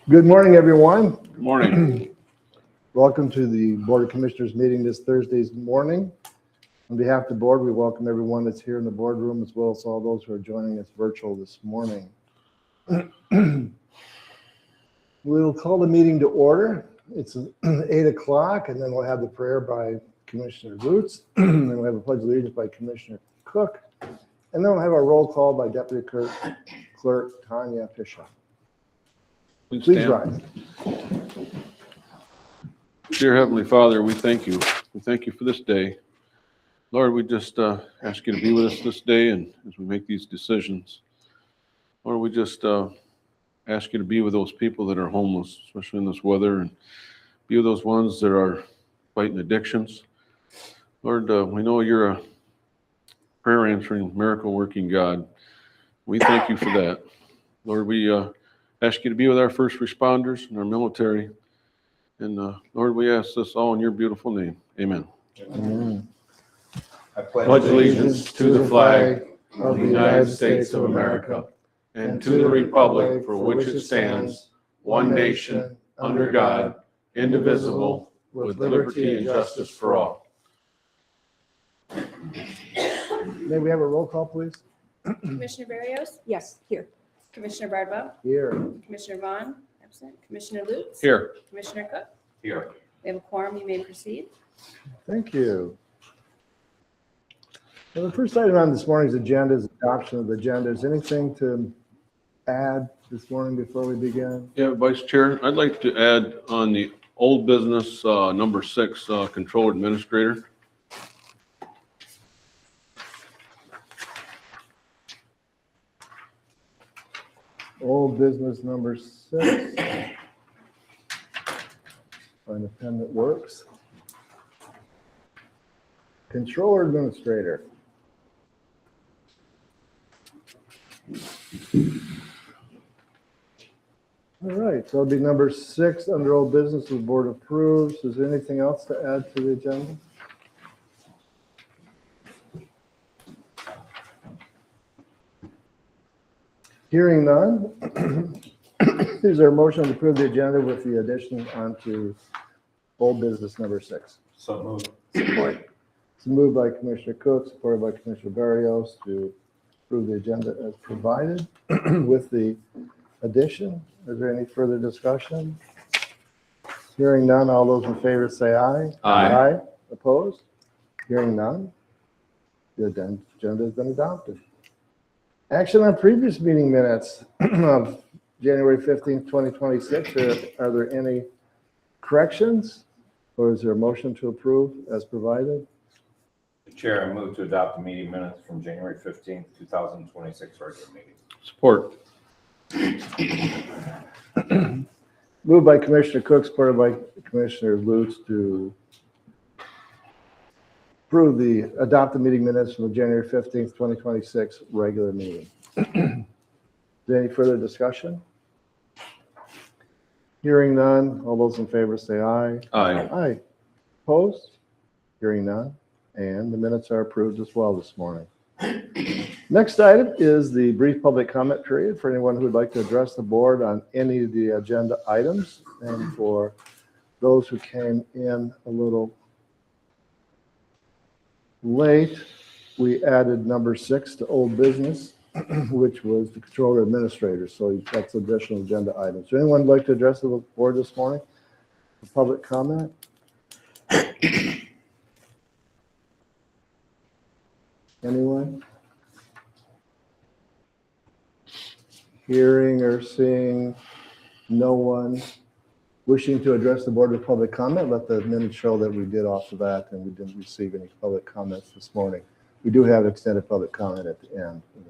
Good morning, everyone. Good morning. Welcome to the Board of Commissioners meeting this Thursday's morning. On behalf of the board, we welcome everyone that's here in the boardroom as well as all those who are joining us virtual this morning. We'll call the meeting to order. It's 8 o'clock, and then we'll have the prayer by Commissioner Lutz, and then we'll have a pledge of allegiance by Commissioner Cook, and then we'll have a roll call by Deputy Clerk Tanya Fisher. Please rise. Dear Heavenly Father, we thank you. We thank you for this day. Lord, we just ask you to be with us this day and as we make these decisions. Lord, we just ask you to be with those people that are homeless, especially in this weather, and be with those ones that are fighting addictions. Lord, we know you're a prayer answering, miracle working God. We thank you for that. Lord, we ask you to be with our first responders and our military. And Lord, we ask this all in your beautiful name. Amen. Amen. I pledge allegiance to the flag of the United States of America and to the republic for which it stands, one nation, under God, indivisible, with liberty and justice for all. May we have a roll call, please? Commissioner Barrios? Yes, here. Commissioner Bardwell? Here. Commissioner Vaughn? Absent. Commissioner Lutz? Here. Commissioner Cook? Here. We have a quorum. You may proceed. Thank you. Well, the first item on this morning's agenda is adoption of the agenda. Is anything to add this morning before we begin? Yeah, Vice Chair, I'd like to add on the old business, number 6, Control Administrator. Old business number 6. Find a pen that works. Controller Administrator. All right, so it'll be number 6 under old business, the board approves. Is there anything else to add to the agenda? Hearing none. Is there a motion to approve the agenda with the addition onto old business number 6? So moved. Support. It's moved by Commissioner Cook, supported by Commissioner Barrios to approve the agenda as provided with the addition. Is there any further discussion? Hearing none, all those in favor say aye. Aye. Opposed? Hearing none. The agenda has been adopted. Action on previous meeting minutes of January 15th, 2026. Are there any corrections? Or is there a motion to approve as provided? Chair, I move to adopt the meeting minutes from January 15th, 2026 regular meeting. Support. Moved by Commissioner Cook, supported by Commissioner Lutz to adopt the meeting minutes from the January 15th, 2026 regular meeting. Is there any further discussion? Hearing none, all those in favor say aye. Aye. Aye. Opposed? Hearing none, and the minutes are approved as well this morning. Next item is the brief public comment period for anyone who would like to address the board on any of the agenda items. And for those who came in a little late, we added number 6 to old business, which was the controller administrator. So that's additional agenda items. So anyone like to address the board this morning? Public comment? Anyone? Hearing or seeing no one wishing to address the board with public comment, let the minutes show that we did off of that and we didn't receive any public comments this morning. We do have extended public comment at the end of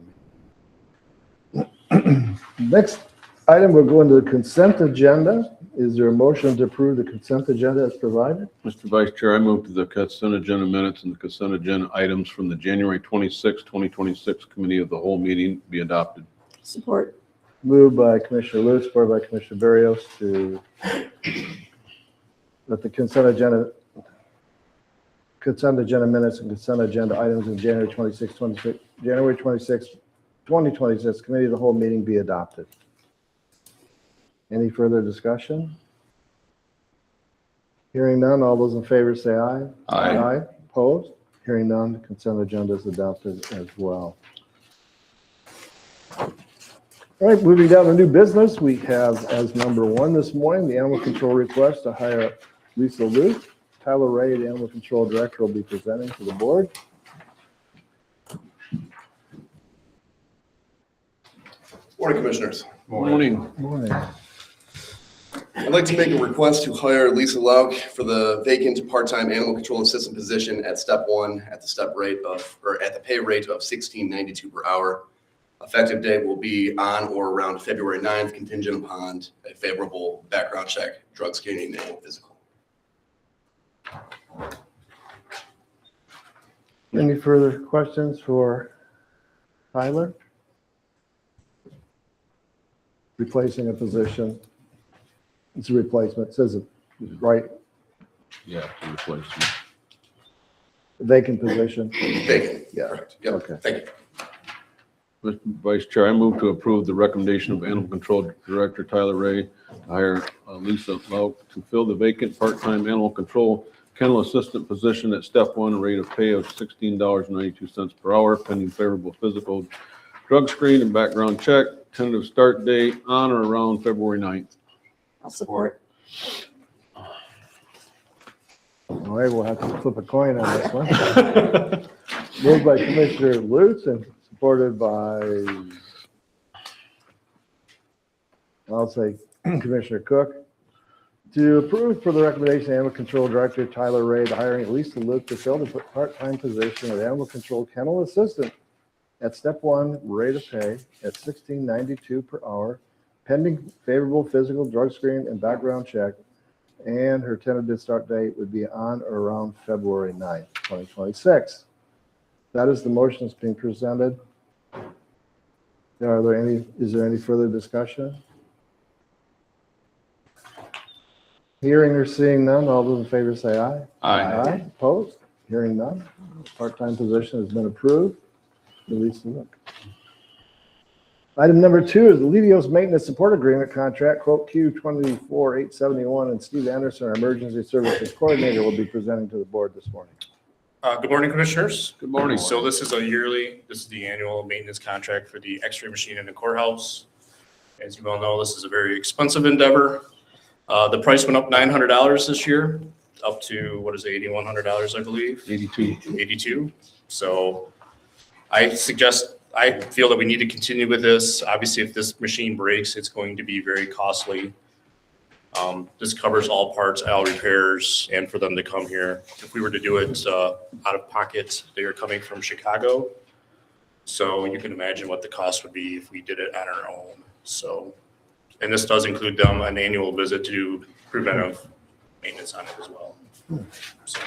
the meeting. Next item, we'll go into the consent agenda. Is there a motion to approve the consent agenda as provided? Mr. Vice Chair, I move to the consent agenda minutes and the consent agenda items from the January 26, 2026 Committee of the Whole meeting be adopted. Support. Moved by Commissioner Lutz, supported by Commissioner Barrios to let the consent agenda minutes and consent agenda items in January 26, 2026 Committee of the Whole meeting be adopted. Any further discussion? Hearing none, all those in favor say aye. Aye. Opposed? Hearing none, consent agenda is adopted as well. All right, moving down to new business, we have as number one this morning, the animal control request to hire Lisa Luke. Tyler Ray, the animal control director, will be presenting to the board. Morning, Commissioners. Morning. Morning. I'd like to make a request to hire Lisa Lauk for the vacant part-time animal control assistant position at step one at the pay rate of $16.92 per hour. Effective date will be on or around February 9th, contingent upon a favorable background check, drug screening, and physical. Any further questions for Tyler? Replacing a position. It's a replacement, it says it, right, Yeah, to replace me. vacant position. Vacant, Yeah. correct. Yep, Okay. thank you. Mr. Vice Chair, I move to approve the recommendation of Animal Control Director Tyler Ray to hire Lisa Lauk to fill the vacant part-time animal control kennel assistant position at step one, rate of pay of $16.92 per hour, pending favorable physical, drug screen, and background check. Tentative start date on or around February 9th. I'll support. All right, we'll have to flip a coin on this one. Moved by Commissioner Lutz and supported by, I'll say Commissioner Cook. To approve for the recommendation of Animal Control Director Tyler Ray to hiring Lisa Luke to fill the part-time position of Animal Control Kennel Assistant at step one, rate of pay at $16.92 per hour, pending favorable physical, drug screen, and background check. And her tentative start date would be on or around February 9th, 2026. That is the motion that's being presented. Is there any further discussion? Hearing or seeing none, all those in favor say aye. Aye. Opposed? Hearing none. Part-time position has been approved. Release the look. Item number 2 is the Levios Maintenance Support Agreement Contract, quote Q24871, and Steve Anderson, our Emergency Services Coordinator, will be presenting to the board this morning. Good morning, Commissioners. Good morning. So this is the annual maintenance contract for the X-ray machine in the courthouse. As you well know, this is a very expensive endeavor. The price went up $900 this year, up to, $8,100, I believe? 82. So I feel that we need to continue with this. Obviously, if this machine breaks, it's going to be very costly. This covers all parts, all repairs, and for them to come here. If we were to do it out of pocket, they are coming from Chicago. So you can imagine what the cost would be if we did it on our own. So, and this does include them an annual visit to do preventive maintenance on it as well. So,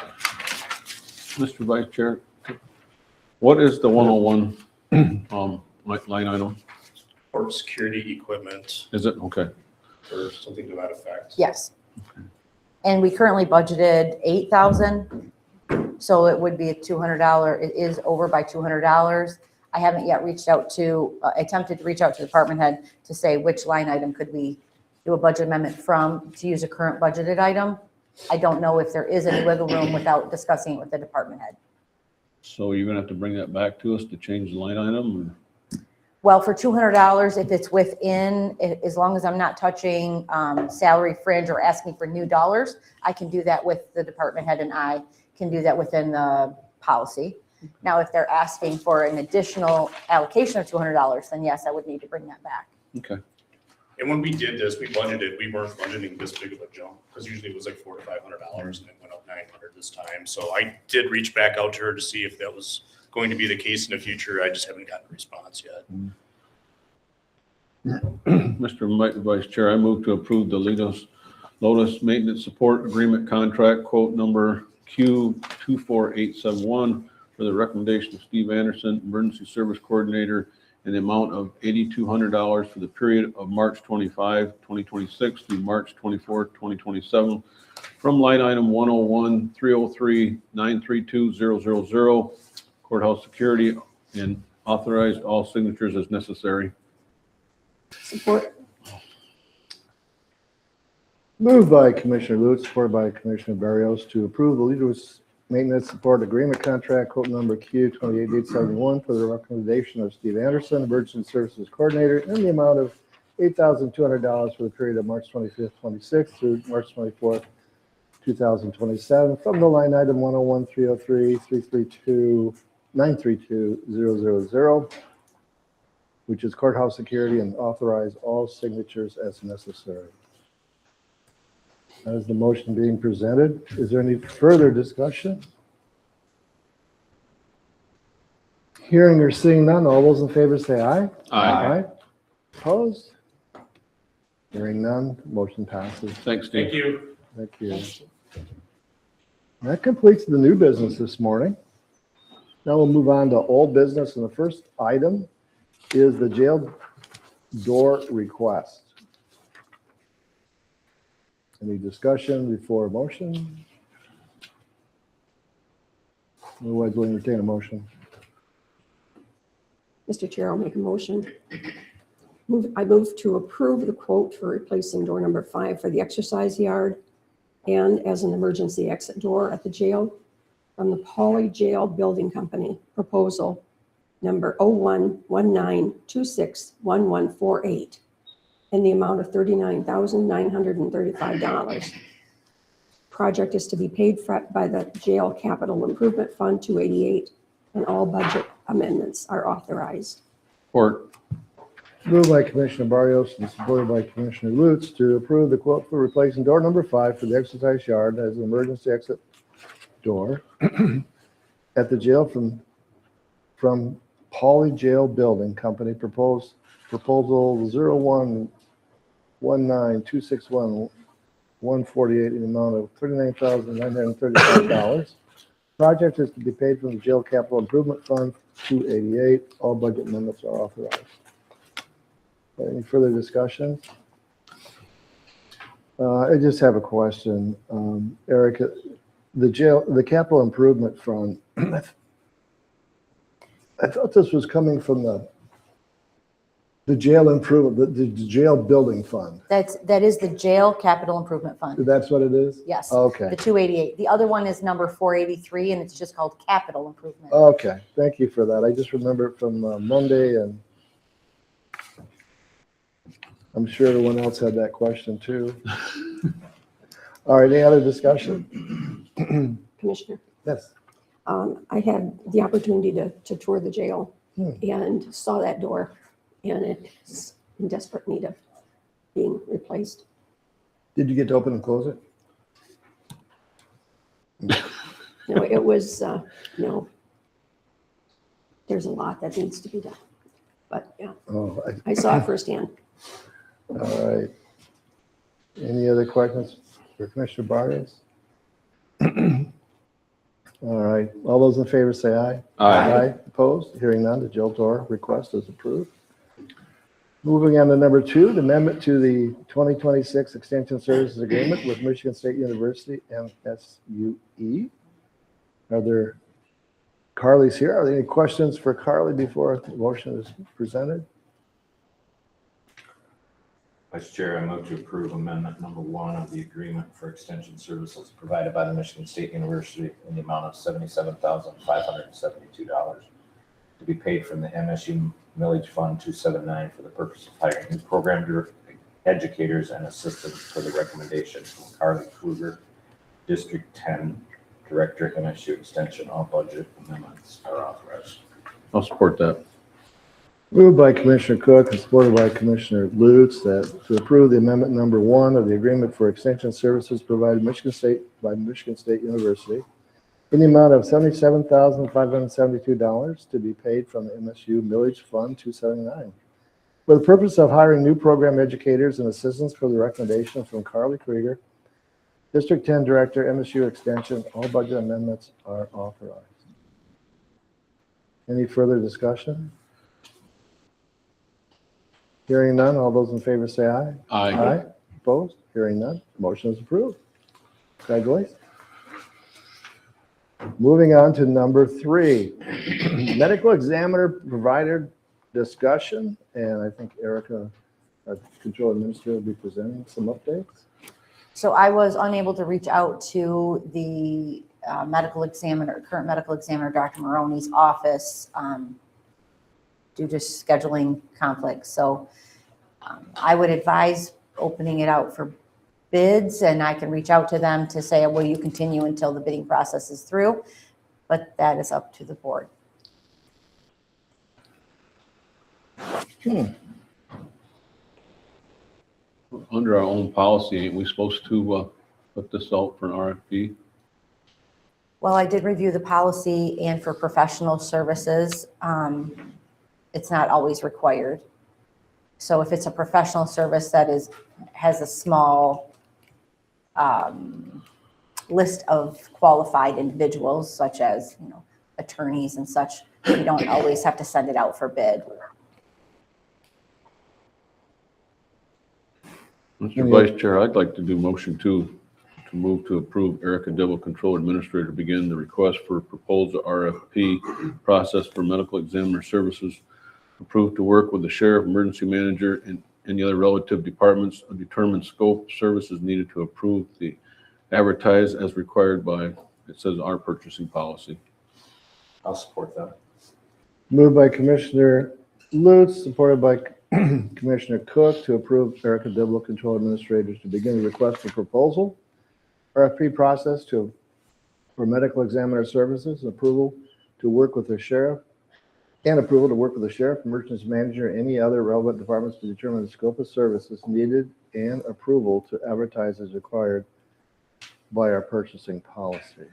Mr. Vice Chair, what is the 101 line item? or security equipment Is it? Okay. or something to that effect. Yes. And we currently budgeted 8,000, so it would be a $200. It is over by $200. I haven't yet attempted to reach out to the department head to say which line item could we do a budget amendment from to use a current budgeted item. I don't know if there is any wiggle room without discussing it with the department head. So you're gonna have to bring that back to us to change the line item? Well, for $200, if it's within, as long as I'm not touching salary fringe or asking for new dollars, I can do that with the department head, and I can do that within the policy. Now, if they're asking for an additional allocation of $200, then yes, I would need to bring that back. Okay. And when we did this, we weren't budgeting this big of a jump, because usually it was like $400 to $500 and it went up $900 this time. So I did reach back out to her to see if that was going to be the case in the future. I just haven't gotten a response yet. Mr. Vice Chair, I move to approve the Lotus Maintenance Support Agreement Contract, quote number Q24871, for the recommendation of Steve Anderson, Emergency Service Coordinator, in the amount of $8,200 for the period of March 25, 2026 through March 24, 2027, from line item 101-303-932-000, courthouse security, and authorized all signatures as necessary. Support. Moved by Commissioner Lutz, supported by Commissioner Barrios to approve the Leaders Maintenance Support Agreement Contract, quote number Q 28871 for the recommendation of Steve Anderson, Emergency Services Coordinator, in the amount of $8,200 for the period of March 25th, 26th through March 24th, 2027, from the line item 101-303-332-932-000, which is courthouse security, and authorize all signatures as necessary. That is the motion being presented. Is there any further discussion? Hearing or seeing none, all those in favor say aye. Aye. Opposed? Hearing none, motion passes. Thanks, Steve. Thank you. Thank you. That completes the new business this morning. Now we'll move on to old business, and the first item is the jail door request. Any discussion before a motion? Otherwise, we'll entertain a motion. Mr. Chair, I'll make a motion. I move to approve the quote for replacing door number 5 for the exercise yard and as an emergency exit door at the jail from the Pauley Jail Building Company, proposal number 0119261148, in the amount of $39,935. Project is to be paid by the Jail Capital Improvement Fund 288, and all budget amendments are authorized. Support. Moved by Commissioner Barrios and supported by Commissioner Lutz to approve the quote for replacing door number 5 for the exercise yard as an emergency exit door at the jail from Pauley Jail Building Company, proposal 0119261148 in the amount of $39,935. Project is to be paid from the Jail Capital Improvement Fund 288. All budget amendments are authorized. Any further discussion? I just have a question. Eric, the Capital Improvement Fund, I thought this was coming from the jail improvement, the jail building fund. That is the Jail Capital Improvement Fund. That's what it is? Yes. Okay. The 288. The other one is number 483, and it's just called Capital Improvement. Okay, thank you for that. I just remember it from Monday, and I'm sure everyone else had that question too. All right, any other discussion? Commissioner, Yes. I had the opportunity to tour the jail and saw that door, and it's in desperate need of being replaced. Did you get to open and close it? No, it was, there's a lot that needs to be done. But yeah, Oh, I saw it firsthand. all right. Any other questions for Commissioner Barrios? All right, all those in favor say aye. Aye. Opposed? Hearing none, the jail door request is approved. Moving on to number 2, the amendment to the 2026 Extension Services Agreement with Michigan State University, MSUE. Are there, Carly's here. Are there any questions for Carly before the motion is presented? Vice Chair, I move to approve amendment number 1 of the agreement for extension services provided by the Michigan State University in the amount of $77,572 to be paid from the MSU Millage Fund 279 for the purpose of hiring new program educators and assistants for the recommendation from Carly Kruger, District 10 Director, MSU Extension. All budget amendments are authorized. I'll support that. Moved by Commissioner Cook and supported by Commissioner Lutz that to approve the amendment number 1 of the agreement for extension services provided Michigan State by Michigan State University in the amount of $77,572 to be paid from the MSU Millage Fund 279 for the purpose of hiring new program educators and assistants for the recommendation from Carly Krieger, District 10 Director, MSU Extension. All budget amendments are authorized. Any further discussion? Hearing none, all those in favor say aye. Aye. Opposed? Hearing none, motion is approved. Congratulations. Moving on to number 3, medical examiner provider discussion, and I think Erica, our control administrator, will be presenting some updates. So I was unable to reach out to the current medical examiner, Dr. Maroney's office, due to scheduling conflicts. So I would advise opening it out for bids, and I can reach out to them to say, will you continue until the bidding process is through? But that is up to the board. Under our own policy, ain't we supposed to put this out for an RFP? Well, I did review the policy, and for professional services, it's not always required. So if it's a professional service that has a small list of qualified individuals, such as, attorneys and such, you don't always have to send it out for bid. Mr. Vice Chair, I'd like to do motion to move to approve Erica Dibble, Control Administrator, begin the request for proposal RFP process for medical examiner services, approved to work with the sheriff, emergency manager, and any other relative departments, a determined scope of services needed to approve the advertise as required by, it says, our purchasing policy. I'll support that. Moved by Commissioner Lutz, supported by Commissioner Cook, to approve Erica Dibble, Control Administrators, to begin the request for proposal, RFP process for medical examiner services, approval to work with the sheriff, emergency manager, and any other relevant departments to determine the scope of services needed, and approval to advertise as required by our purchasing policy.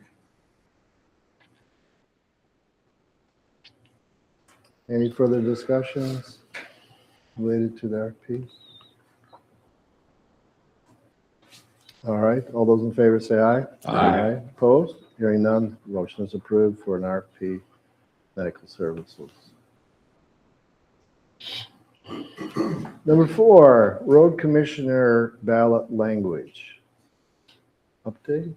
Any further discussions related to the RFP? All right, all those in favor say aye. Aye. Opposed? Hearing none, motion is approved for an RFP medical services. Number 4, road commissioner ballot language. Update?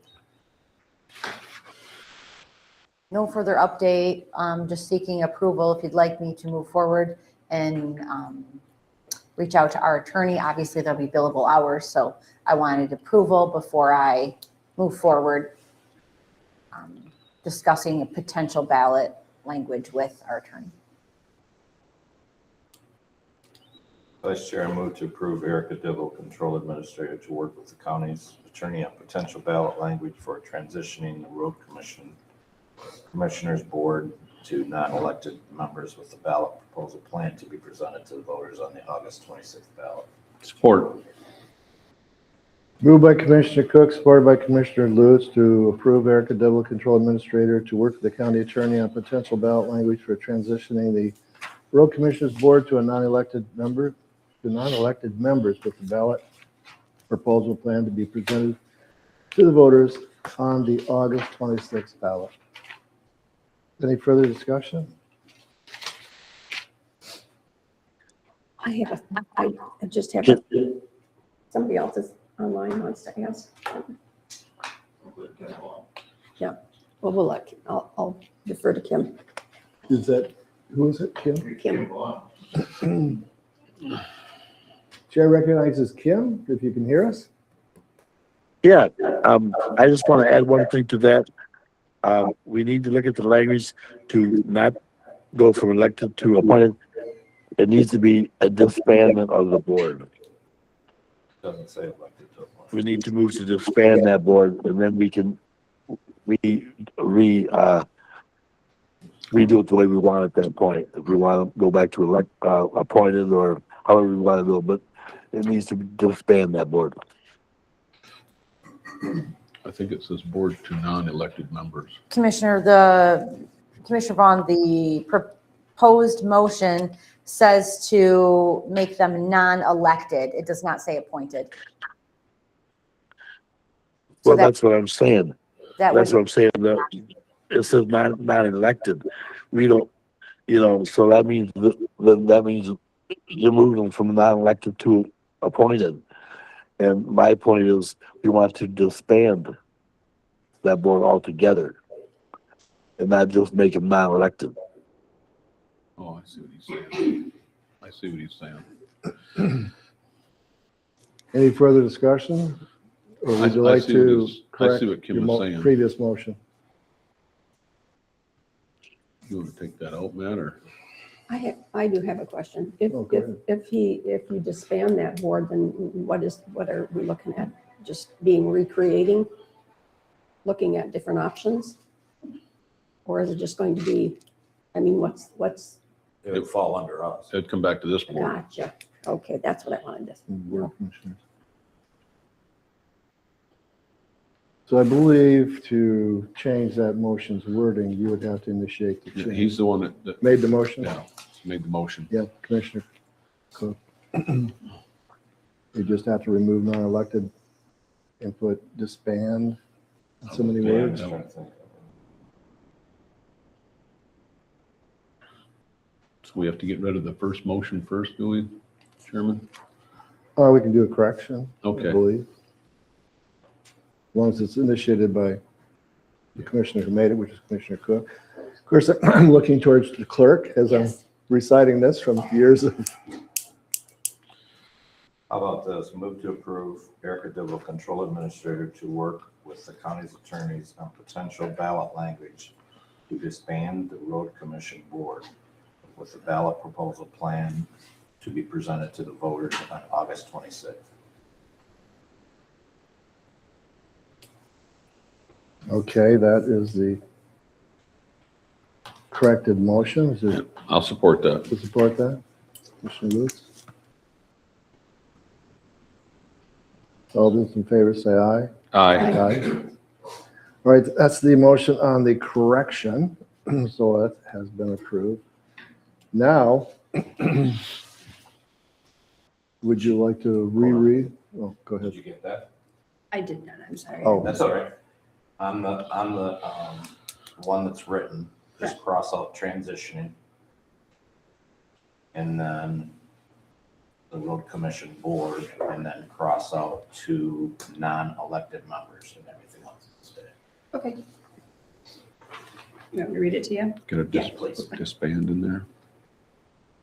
No further update, just seeking approval if you'd like me to move forward and reach out to our attorney. Obviously, there'll be billable hours, so I wanted approval before I move forward discussing a potential ballot language with our attorney. Vice Chair, I move to approve Erica Dibble, Control Administrator, to work with the county's attorney on potential ballot language for transitioning the road commissioners board to non-elected members, with the ballot proposal plan to be presented to the voters on the August 26th ballot. Support. Moved by Commissioner Cook, supported by Commissioner Lutz, to approve Erica Dibble, Control Administrator, to work with the county attorney on potential ballot language for transitioning the road commissioners board to non-elected members, with the ballot proposal plan to be presented to the voters on the August 26th ballot. Any further discussion? I just have, somebody else is online wants to ask. Yeah, well, we'll let, I'll defer to Kim. Is that, who is it, Kim? Kim. Chair recognizes Kim, if you can hear us. Yeah, I just want to add one thing to that. We need to look at the language to not go from elected to appointed. It needs to be a disbandment of the board. Doesn't say elected to appoint. We need to move to disband that board, and then we can redo it the way we want at that point. If we want to go back to appointed or however we want to do it, but it needs to disband that board. I think it says board to non-elected members. Commissioner Vaughn, the proposed motion says to make them non-elected. It does not say appointed. So Well, that's what I'm saying. That That's would, what I'm saying. It says not elected. We don't, so that means that means you're moving them from non-elected to appointed. And my point is, we want to disband that board altogether and not just make them non-elected. Oh, I see what he's saying. Any further discussion Or would you I like see what to he's- I correct see what Kim your was saying. previous motion? You want to take that out, Matt, or? I do have a question. If, Oh, go if, ahead. if you disband that board, then what are we looking at? Just being recreating? Looking at different options? Or is it just going to be, I mean, what's, It would fall under us. It'd come back to this board. gotcha. Okay, that's what I wanted to know. So I believe to change that motion's wording, you would have to initiate the Yeah, change. He's the one that Made the motion? yeah, made the motion. Yeah, Commissioner Cook. You just have to remove non-elected and put disband in so many Yeah, I'm words. just trying to think. So we have to get rid of the first motion first, do we, Chairman? Or we can do a correction, I Okay. believe. As long as it's initiated by the commissioner who made it, which is Commissioner Cook. Of course, I'm looking towards the clerk as I'm Yes. reciting this from years of, How about this? Move to approve Erica Dibble, Control Administrator, to work with the county's attorneys on potential ballot language to disband the Road Commission Board with the ballot proposal plan to be presented to the voters on August 26th. okay, that is the corrected motion. Is there I'll support that. to support that? Commissioner Lutz? All those in favor say aye. Aye. Aye. All right, that's the motion on the correction, so that has been approved. Now, would you like to reread? Oh, go Did ahead. you get that? I did not, I'm sorry. Oh. That's all right. On the one that's written, just cross out transitioning. And then the road commission board, and then cross out two non-elected members and everything else instead. Okay. You want me to read it to you? Get a Yeah, please. disband in there.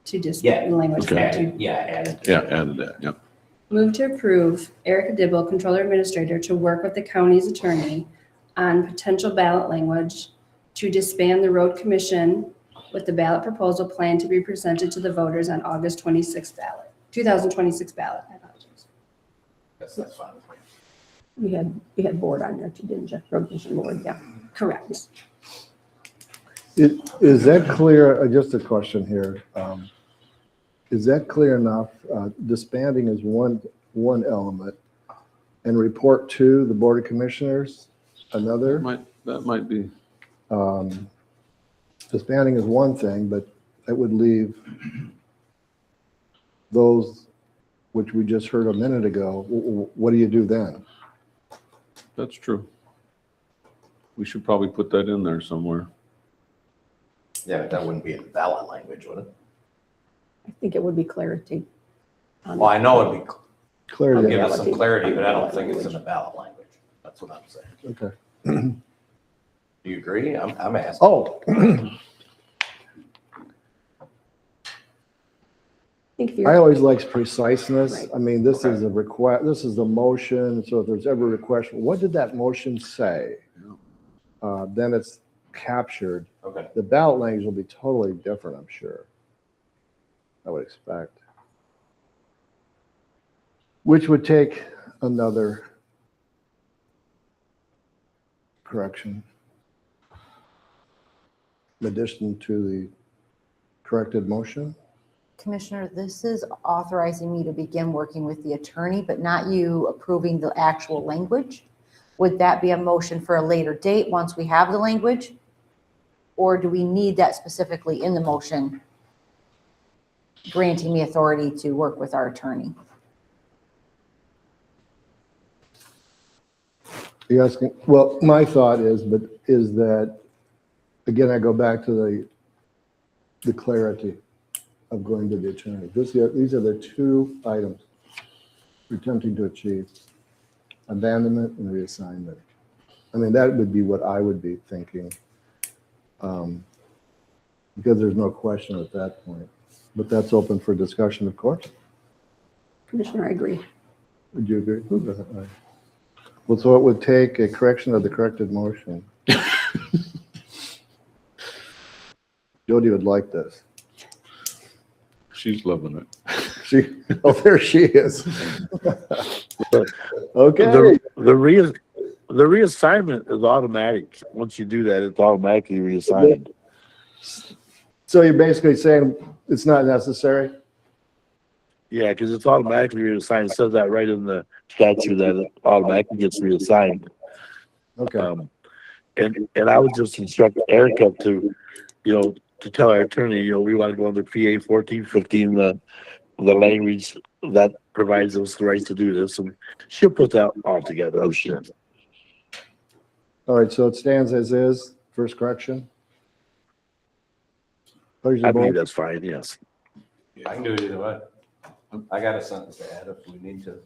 To just, Yeah. the language. Okay. Added, yeah, added. Yeah, added that, yep. Move to approve Erica Dibble, Controller Administrator, to work with the county's attorney on potential ballot language to disband the road commission with the ballot proposal plan to be presented to the voters on August 26th ballot, 2026 ballot. I apologize. That's fine. You had board on there too, didn't you? Road Commission Board, yeah. Correct. Is that clear? Just a question here. Is that clear enough? Disbanding is one element, and report to the Board of Commissioners, another. That might be, Disbanding is one thing, but that would leave those which we just heard a minute ago. What do you do then? that's true. We should probably put that in there somewhere. Yeah, but that wouldn't be in ballot language, would it? I think it would be clarity. on- Well, I know it'd be, it'll Clarity. give us some clarity, but I don't think it's in the ballot language. That's what I'm saying. Okay. Do you agree? I'm asking. Oh, I think if I you're, always like preciseness. Right. I mean, this is a request, this is the motion, so if there's ever a question, what did that motion say? Then it's captured. Okay. The ballot language will be totally different, I'm sure. I would expect. Which would take another correction. In addition to the corrected motion. Commissioner, this is authorizing me to begin working with the attorney, but not you approving the actual language. Would that be a motion for a later date once we have the language? Or do we need that specifically in the motion, granting me authority to work with our attorney? Are you asking, well, my thought is that, again, I go back to the clarity of going to the attorney. These are the two items we're attempting to achieve: abandonment and reassignment. I mean, that would be what I would be thinking, because there's no question at that point. But that's open for discussion, of course. Commissioner, I agree. Would you agree? Well, so it would take a correction of the corrected motion. Jody would like this. She's loving it. She, oh, there she is. Okay, The reassignment is automatic. Once you do that, it's automatically reassigned. so you're basically saying it's not necessary? Yeah, because it's automatically reassigned. It says that right in the statute that it automatically gets reassigned. Okay, And I would just instruct Erica to, to tell our attorney, we want to go under PA 1415, the language that provides us the right to do this, and she'll put that all together, I'm sure. all right, so it stands as is, first correction? Pleasure I believe vote. that's fine, yes. I can do it either way. I got a sentence to add if we need to.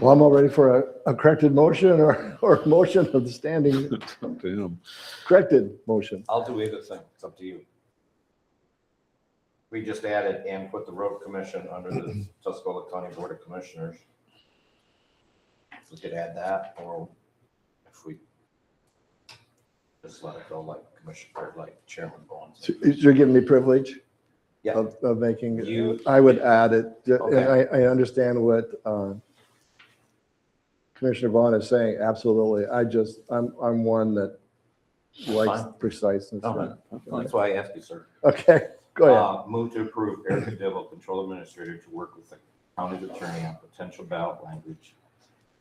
Well, I'm all ready for a corrected motion or a motion of the standing It's up to him. corrected motion. I'll do either thing. It's up to you. We just added and put the road commission under the Tuscola County Board of Commissioners. If we could add that, or if we just let it go like Commissioner, or like Chairman Bowen So said. you're giving me privilege Yeah. of making, You- I would add it. And Okay. I understand what Commissioner Vaughn is saying, absolutely. I'm one that likes Fine. preciseness. No, That's why I asked you, sir. Okay, go ahead. Move to approve Erica Dibble, Control Administrator, to work with the county attorney on potential ballot language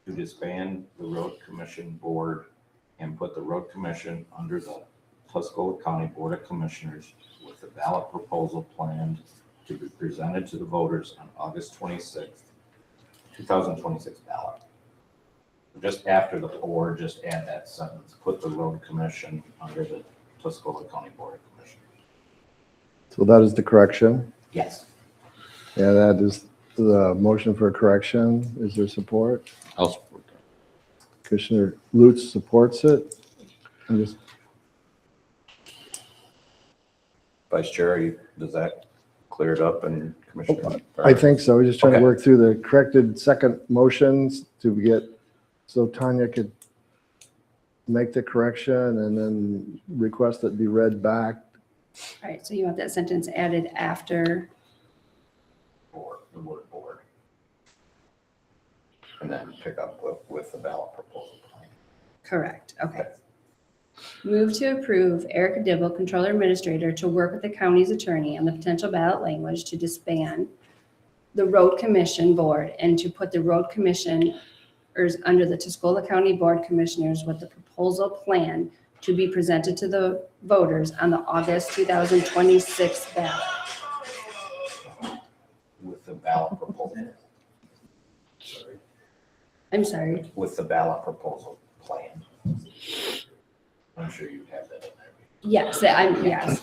to disband the Road Commission Board and put the Road Commission under the Tuscola County Board of Commissioners with the ballot proposal planned to be presented to the voters on August 26th, 2026 ballot. Just after the or, just add that sentence, put the Road Commission under the Tuscola County Board of Commissioners. So that is the correction. Yes. And that is the motion for correction. Is there support? I'll support that. Commissioner Lutz supports it. I'm just, Vice Chair, does that clear it up and Commissioner? I think so. We're just trying to Okay. work through the corrected second motions to get, so Tanya could make the correction and then request it be read back. All right, so you want that sentence added after, Board, the word board. And then pick up with the ballot proposal. correct, okay. Move to approve Erica Dibble, Controller Administrator, to work with the county's attorney on the potential ballot language to disband the Road Commission Board and to put the Road Commissioners under the Tuscola County Board Commissioners with the proposal plan to be presented to the voters on the August 2026 ballot. With the ballot proposal. Sorry. I'm sorry, With the ballot proposal plan. I'm sure you have that in there. yes, yes.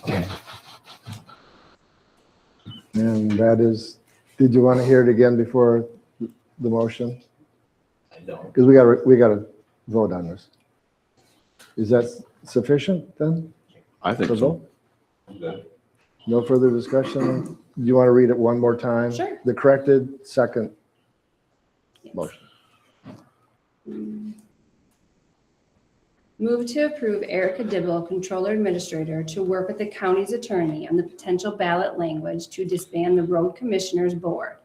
And that is, did you want to hear it again before the motion? I don't. Because we got to vote on this. Is that sufficient then? I think for so. vote? I'm good. No further discussion? Do you want to read it one more time? Sure. The corrected second Yes. motion. Move to approve Erica Dibble, Controller Administrator, to work with the county's attorney on the potential ballot language to disband the Road Commissioners Board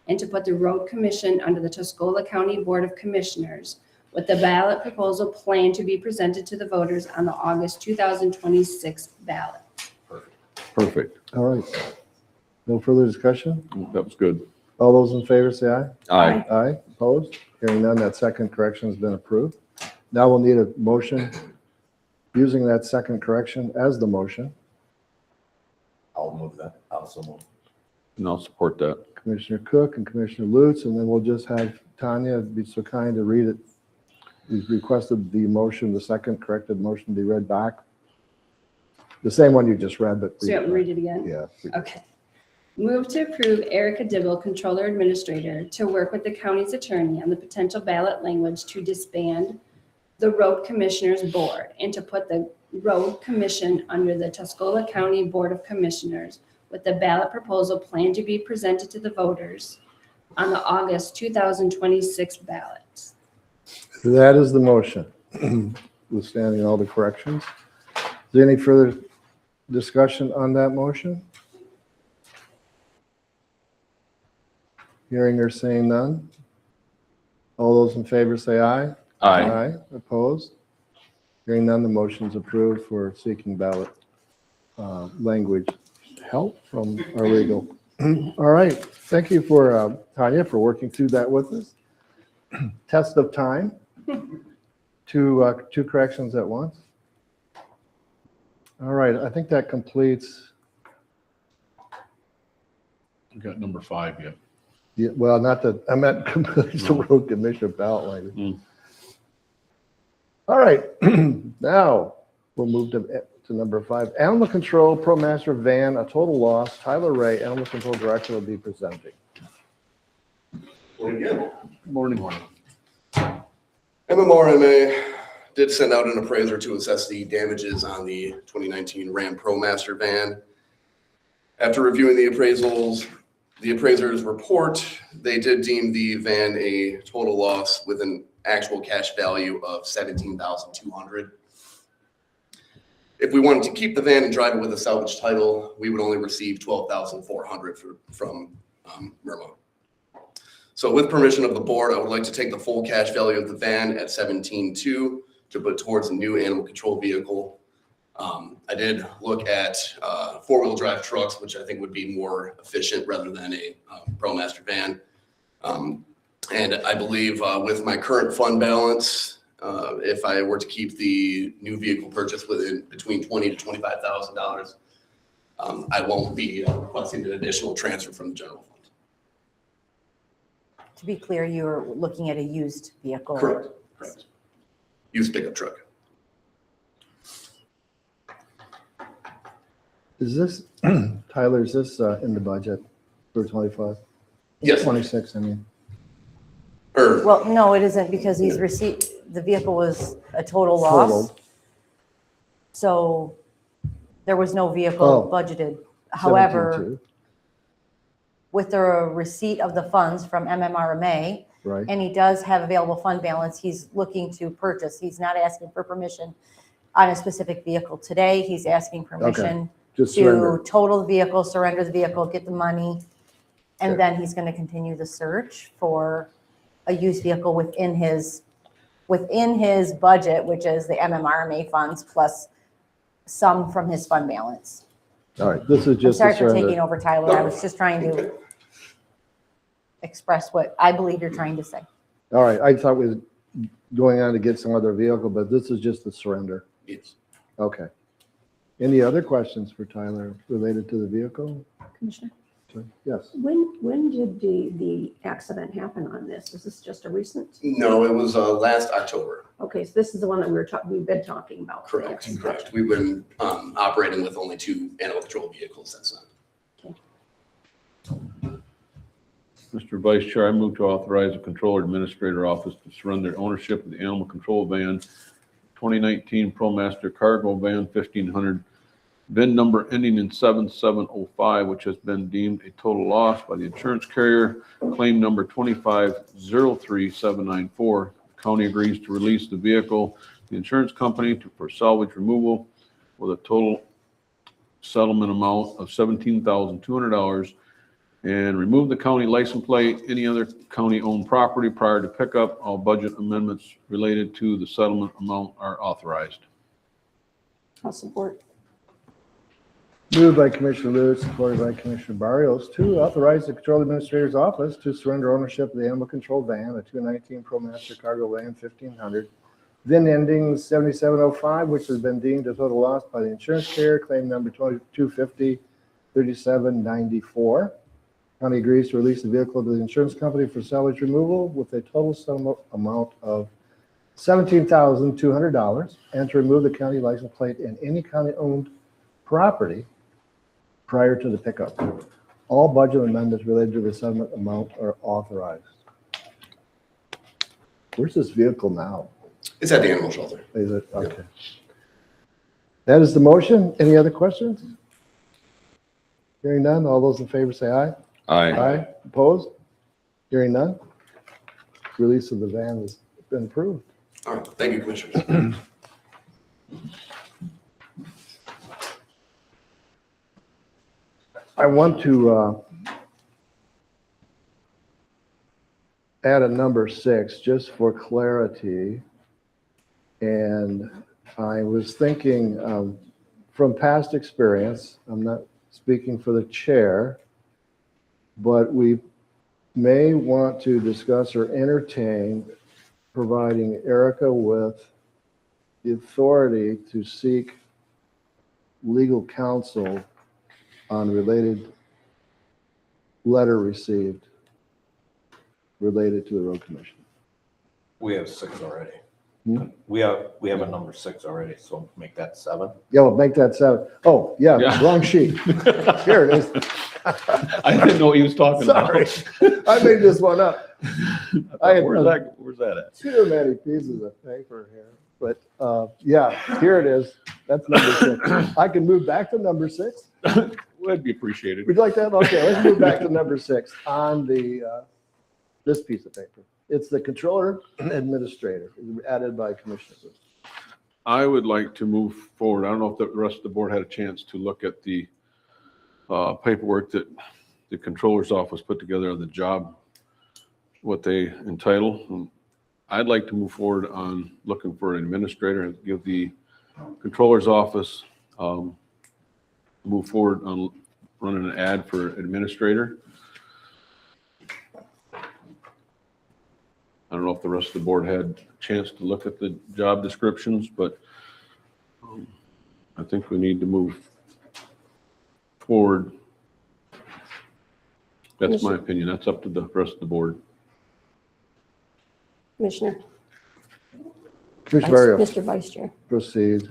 and to put the Road Commission under the Tuscola County Board of Commissioners with the ballot proposal plan to be presented to the voters on the August 2026 ballot. Perfect. All right. No further discussion? That was good. All those in favor say aye. Aye. Aye. Opposed? Hearing none, that second correction has been approved. Now we'll need a motion using that second correction as the motion. I'll move that. I'll also move. And I'll support that. Commissioner Cook and Commissioner Lutz, and then we'll just have Tanya be so kind to read it. He's requested the motion, the second corrected motion be read back. The same one you just read, but. So you want me to read it again? Yeah. Okay. Move to approve Erica Dibble, Controller Administrator, to work with the county's attorney on the potential ballot language to disband the Road Commissioners Board and to put the Road Commission under the Tuscola County Board of Commissioners with the ballot proposal planned to be presented to the voters on the August 2026 ballot. That is the motion, withstanding all the corrections. Is there any further discussion on that motion? Hearing or seeing none? All those in favor say aye. Aye. Opposed? Hearing none, the motion is approved for seeking ballot language help from our legal. All right, thank you for, Tanya, for working through that with us. Test of time. Two corrections at once. All right, I think that completes, We got number 5 yet. yeah, well, not that, I meant completes the road commission ballot language. Mm. All right, now we'll move to number 5. Animal Control Pro Master Van, a total loss. Tyler Ray, Animal Control Director, will be presenting. Morning. MMRMA did send out an appraiser to assess the damages on the 2019 Ram ProMaster van. After reviewing the appraisals, the appraiser's report, they did deem the van a total loss with an actual cash value of $17,200. If we wanted to keep the van and drive it with a salvage title, we would only receive $12,400 from Merma. So with permission of the board, I would like to take the full cash value of the van at $17,200 to put towards a new animal control vehicle. I did look at four-wheel drive trucks, which I think would be more efficient rather than a ProMaster van. And I believe with my current fund balance, if I were to keep the new vehicle purchase between $20,000 to $25,000, I won't be requesting an additional transfer from the general fund. To be clear, you're looking at a used vehicle. Correct. Used pickup truck. Is this, Tyler, is this in the budget for 25? Yes. 26, I mean. Or Well, no, it isn't because he's received, the vehicle was a total loss. Totaled. So there was no vehicle Oh. budgeted. However, 17.2, with the receipt of the funds from MMRMA, right? and he does have available fund balance, he's looking to purchase. He's not asking for permission on a specific vehicle today. He's asking permission Just to surrender. total the vehicle, surrender the vehicle, get the money, Okay. and then he's going to continue the search for a used vehicle within his budget, which is the MMRMA funds plus some from his fund balance. All right, this is I'm just a sorry for taking surrender. over, Tyler. I was just trying to express what I believe you're trying to say. All right, I thought we was going on to get some other vehicle, but this is just the surrender. yes. Okay. Any other questions for Tyler related to the vehicle? Commissioner? Yes. When did the accident happen on this? Is this just a recent? No, it was last October. Okay, so this is the one that we've been talking about. Correct. Okay. Correct. We've been operating with only 2 animal control vehicles since then. Mr. Vice Chair, I move to authorize the Controller Administrator Office to surrender ownership of the animal control van, 2019 ProMaster Cargo Van 1500, VIN number ending in 7705, which has been deemed a total loss by the insurance carrier, claim number 2503794. The county agrees to release the vehicle, the insurance company for salvage removal with a total settlement amount of $17,200 and remove the county license plate, any other county-owned property prior to pickup. All budget amendments related to the settlement amount are authorized. I'll support. Moved by Commissioner Lewis, supported by Commissioner Barrios, to authorize the Control Administrator's Office to surrender ownership of the animal control van, a 2019 ProMaster Cargo Van 1500, VIN ending 7705, which has been deemed a total loss by the insurance carrier, claim number 2503794. County agrees to release the vehicle to the insurance company for salvage removal with a total settlement amount of $17,200 and to remove the county license plate and any county-owned property prior to the pickup. All budget amendments related to the settlement amount are authorized. Where's this vehicle now? It's at the animal shelter. Is it? Okay. That is the motion. Any other questions? Hearing none, all those in favor say aye. Aye. Opposed? Hearing none? Release of the van has been approved. All right, thank you, Commissioners. I want to add a number 6, just for clarity. And I was thinking, from past experience, I'm not speaking for the chair, but we may want to discuss or entertain providing Erica with the authority to seek legal counsel on related letter received related to the road commission. We have 6 already. Hmm? We have a number 6 already, so make that 7. Yeah, we'll make that 7. Oh, yeah, Yeah. wrong sheet. Here it is. I didn't know what he was talking about. Sorry, I made this one up. I had Where's that at? too many pieces of paper here, but yeah, here it is. That's number 6. I can move back to number 6. Would be appreciated. Would you like that? Okay, let's move back to number 6 on the, this piece of paper. It's the controller and administrator, added by Commissioner Booth. I would like to move forward. I don't know if the rest of the board had a chance to look at the paperwork that the controller's office put together on the job, what they entitle. I'd like to move forward on looking for an administrator and give the controller's office, move forward on running an ad for administrator. I don't know if the rest of the board had a chance to look at the job descriptions, but I think we need to move forward. That's my opinion. That's up to the rest of the board. Commissioner, Commissioner Barrio, Mr. Vice Chair. proceed.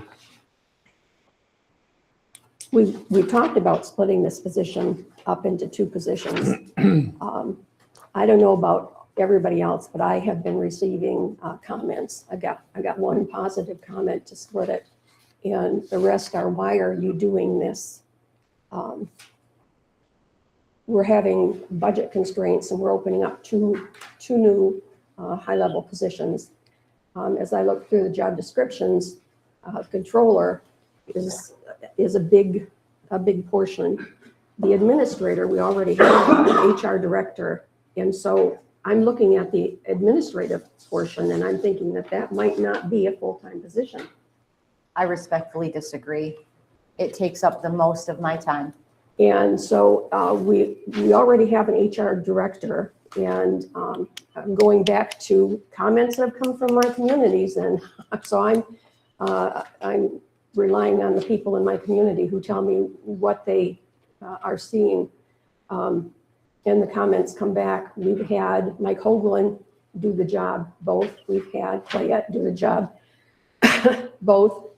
We talked about splitting this position up into 2 positions. I don't know about everybody else, but I have been receiving comments. I got one positive comment to split it, and the rest are, why are you doing this? We're having budget constraints, and we're opening up two new high-level positions. As I look through the job descriptions, controller is a big portion. The administrator, we already have an HR director, and so I'm looking at the administrative portion, and I'm thinking that might not be a full-time position. I respectfully disagree. It takes up the most of my time. And so we already have an HR director, and I'm going back to comments that have come from my communities, and so I'm relying on the people in my community who tell me what they are seeing. And the comments come back. We've had Mike Hoagland do the job, both. We've had Clayette do the job, both.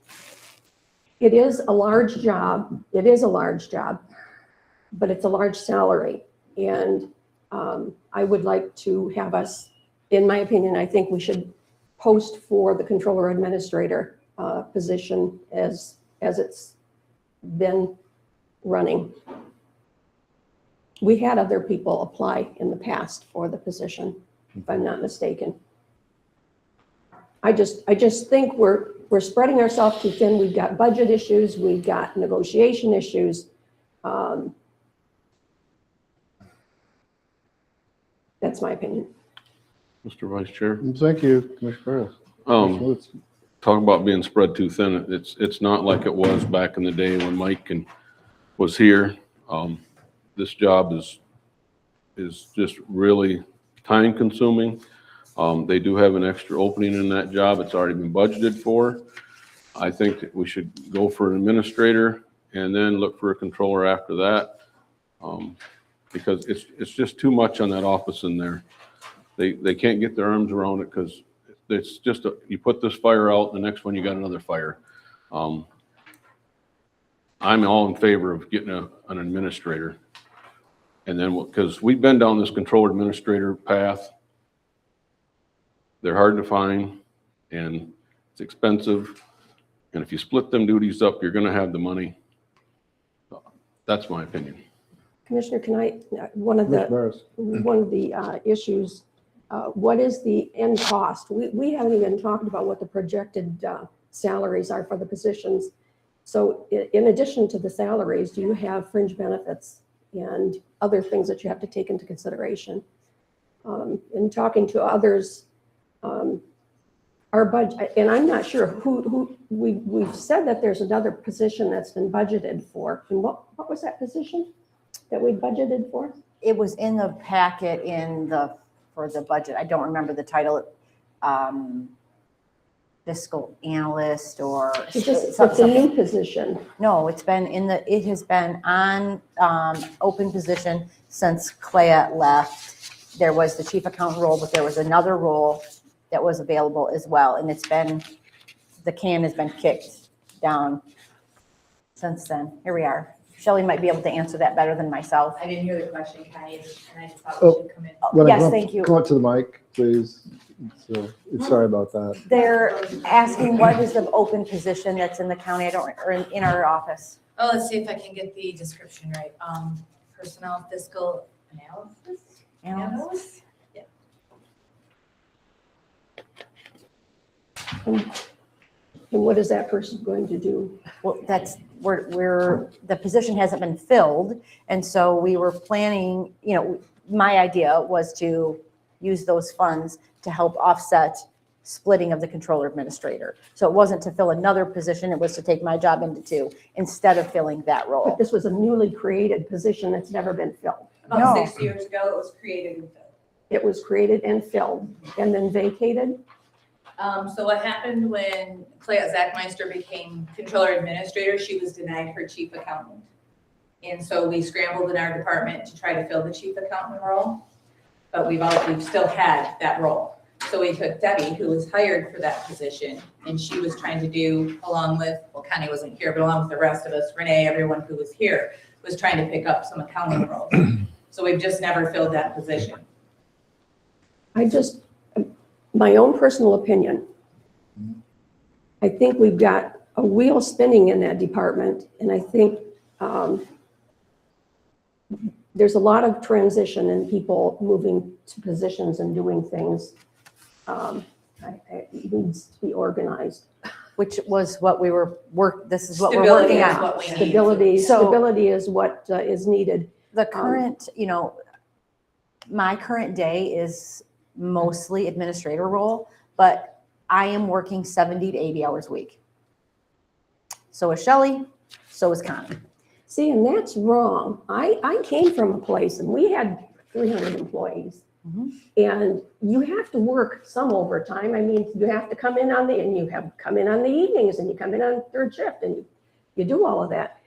It is a large job. It is a large job, but it's a large salary. And I would like to have us, in my opinion, I think we should post for the controller administrator position as it's been running. We had other people apply in the past for the position, if I'm not mistaken. I just think we're spreading ourselves too thin. We've got budget issues, we've got negotiation issues. That's my opinion. Mr. Vice Chair. Thank you, Commissioner Barrio. Talk about being spread too thin. It's not like it was back in the day when Mike was here. This job is just really time consuming. They do have an extra opening in that job. It's already been budgeted for. I think that we should go for an administrator and then look for a controller after that. Because it's just too much on that office in there. They can't get their arms around it because it's just, you put this fire out, the next one you got another fire. I'm all in favor of getting an administrator. And then, because we've been down this control administrator path, they're hard to find and it's expensive. And if you split them duties up, you're gonna have the money. That's my opinion. Commissioner, can I, one of Commissioner the Barrio. issues what is the end cost? We haven't even talked about what the projected salaries are for the positions. So in addition to the salaries, do you have fringe benefits and other things that you have to take into consideration? In talking to others, our budget, and I'm not sure who we've said that there's another position that's been budgeted for. And what was that position that we budgeted for? It was in the packet for the budget. I don't remember the title. Fiscal analyst or It's a new position. No, it has been on open position since Clayette left. There was the chief accountant role, but there was another role that was available as well. And the can has been kicked down since then. Here we are. Shelley might be able to answer that better than myself. I didn't hear the question, Connie, and I just thought Oh. we should come in. Wanna Yes, come up- thank you. Come up to the mic, please. So, sorry about that. They're asking what is the open position that's in the county, or in our office. Oh, let's see if I can get the description right. Personnel fiscal analysis? Analyst? Yeah. And what is that person going to do? Well, the position hasn't been filled, and so we were planning, my idea was to use those funds to help offset splitting of the controller administrator. So it wasn't to fill another position, it was to take my job into two, instead of filling that But role. this was a newly created position that's never been filled. No. About 6 years ago, it was created and filled. It was created and filled and then vacated. So what happened when Clea Zachmeister became controller administrator, she was denied her chief accountant. And so we scrambled in our department to try to fill the chief accountant role, but we've still had that role. So we took Debbie, who was hired for that position, and she was trying to do, along with, well, Connie wasn't here, but along with the rest of us, Renee, everyone who was here, was trying to pick up some accounting roles. So we've just never filled that position. My own personal opinion, I think we've got a wheel spinning in that department, and I think there's a lot of transition in people moving to positions and doing things. It needs to be organized. Which was what this is what we're Stability working is on. what we need. Stability is what is needed. The current, my current day is mostly administrator role, but I am working 70 to 80 hours a week. So is Shelley, so is Connie. See, and that's wrong. I came from a place and we had 300 employees. Mhm. And you have to work some overtime. I mean, you have to come in on the evenings and you come in on third shift and you do all of that.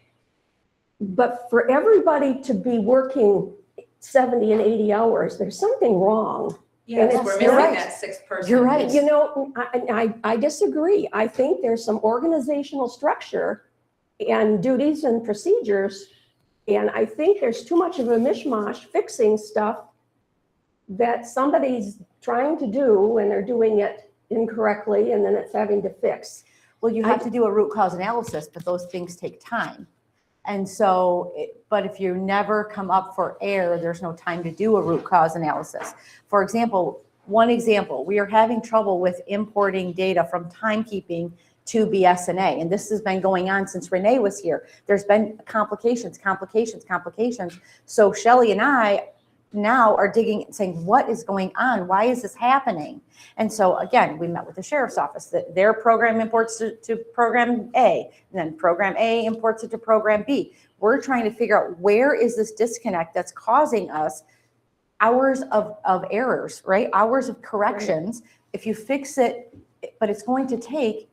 But for everybody to be working 70 and 80 hours, there's something wrong. Yes, And we're it's missing right. that sixth person. You're right. You know, I disagree. I think there's some organizational structure and duties and procedures. And I think there's too much of a mishmash fixing stuff that somebody's trying to do and they're doing it incorrectly and then it's having to fix. Well, you have to do a root cause analysis, but those things take time. And so, but if you never come up for air, there's no time to do a root cause analysis. For example, we are having trouble with importing data from timekeeping to BSNA. And this has been going on since Renee was here. There's been complications. So Shelley and I now are digging and saying, what is going on? Why is this happening? And so again, we met with the sheriff's office. Their program imports to program A, and then program A imports it to program B. We're trying to figure out where is this disconnect that's causing us hours of errors, right? Hours of corrections. If you fix it, but it's going to take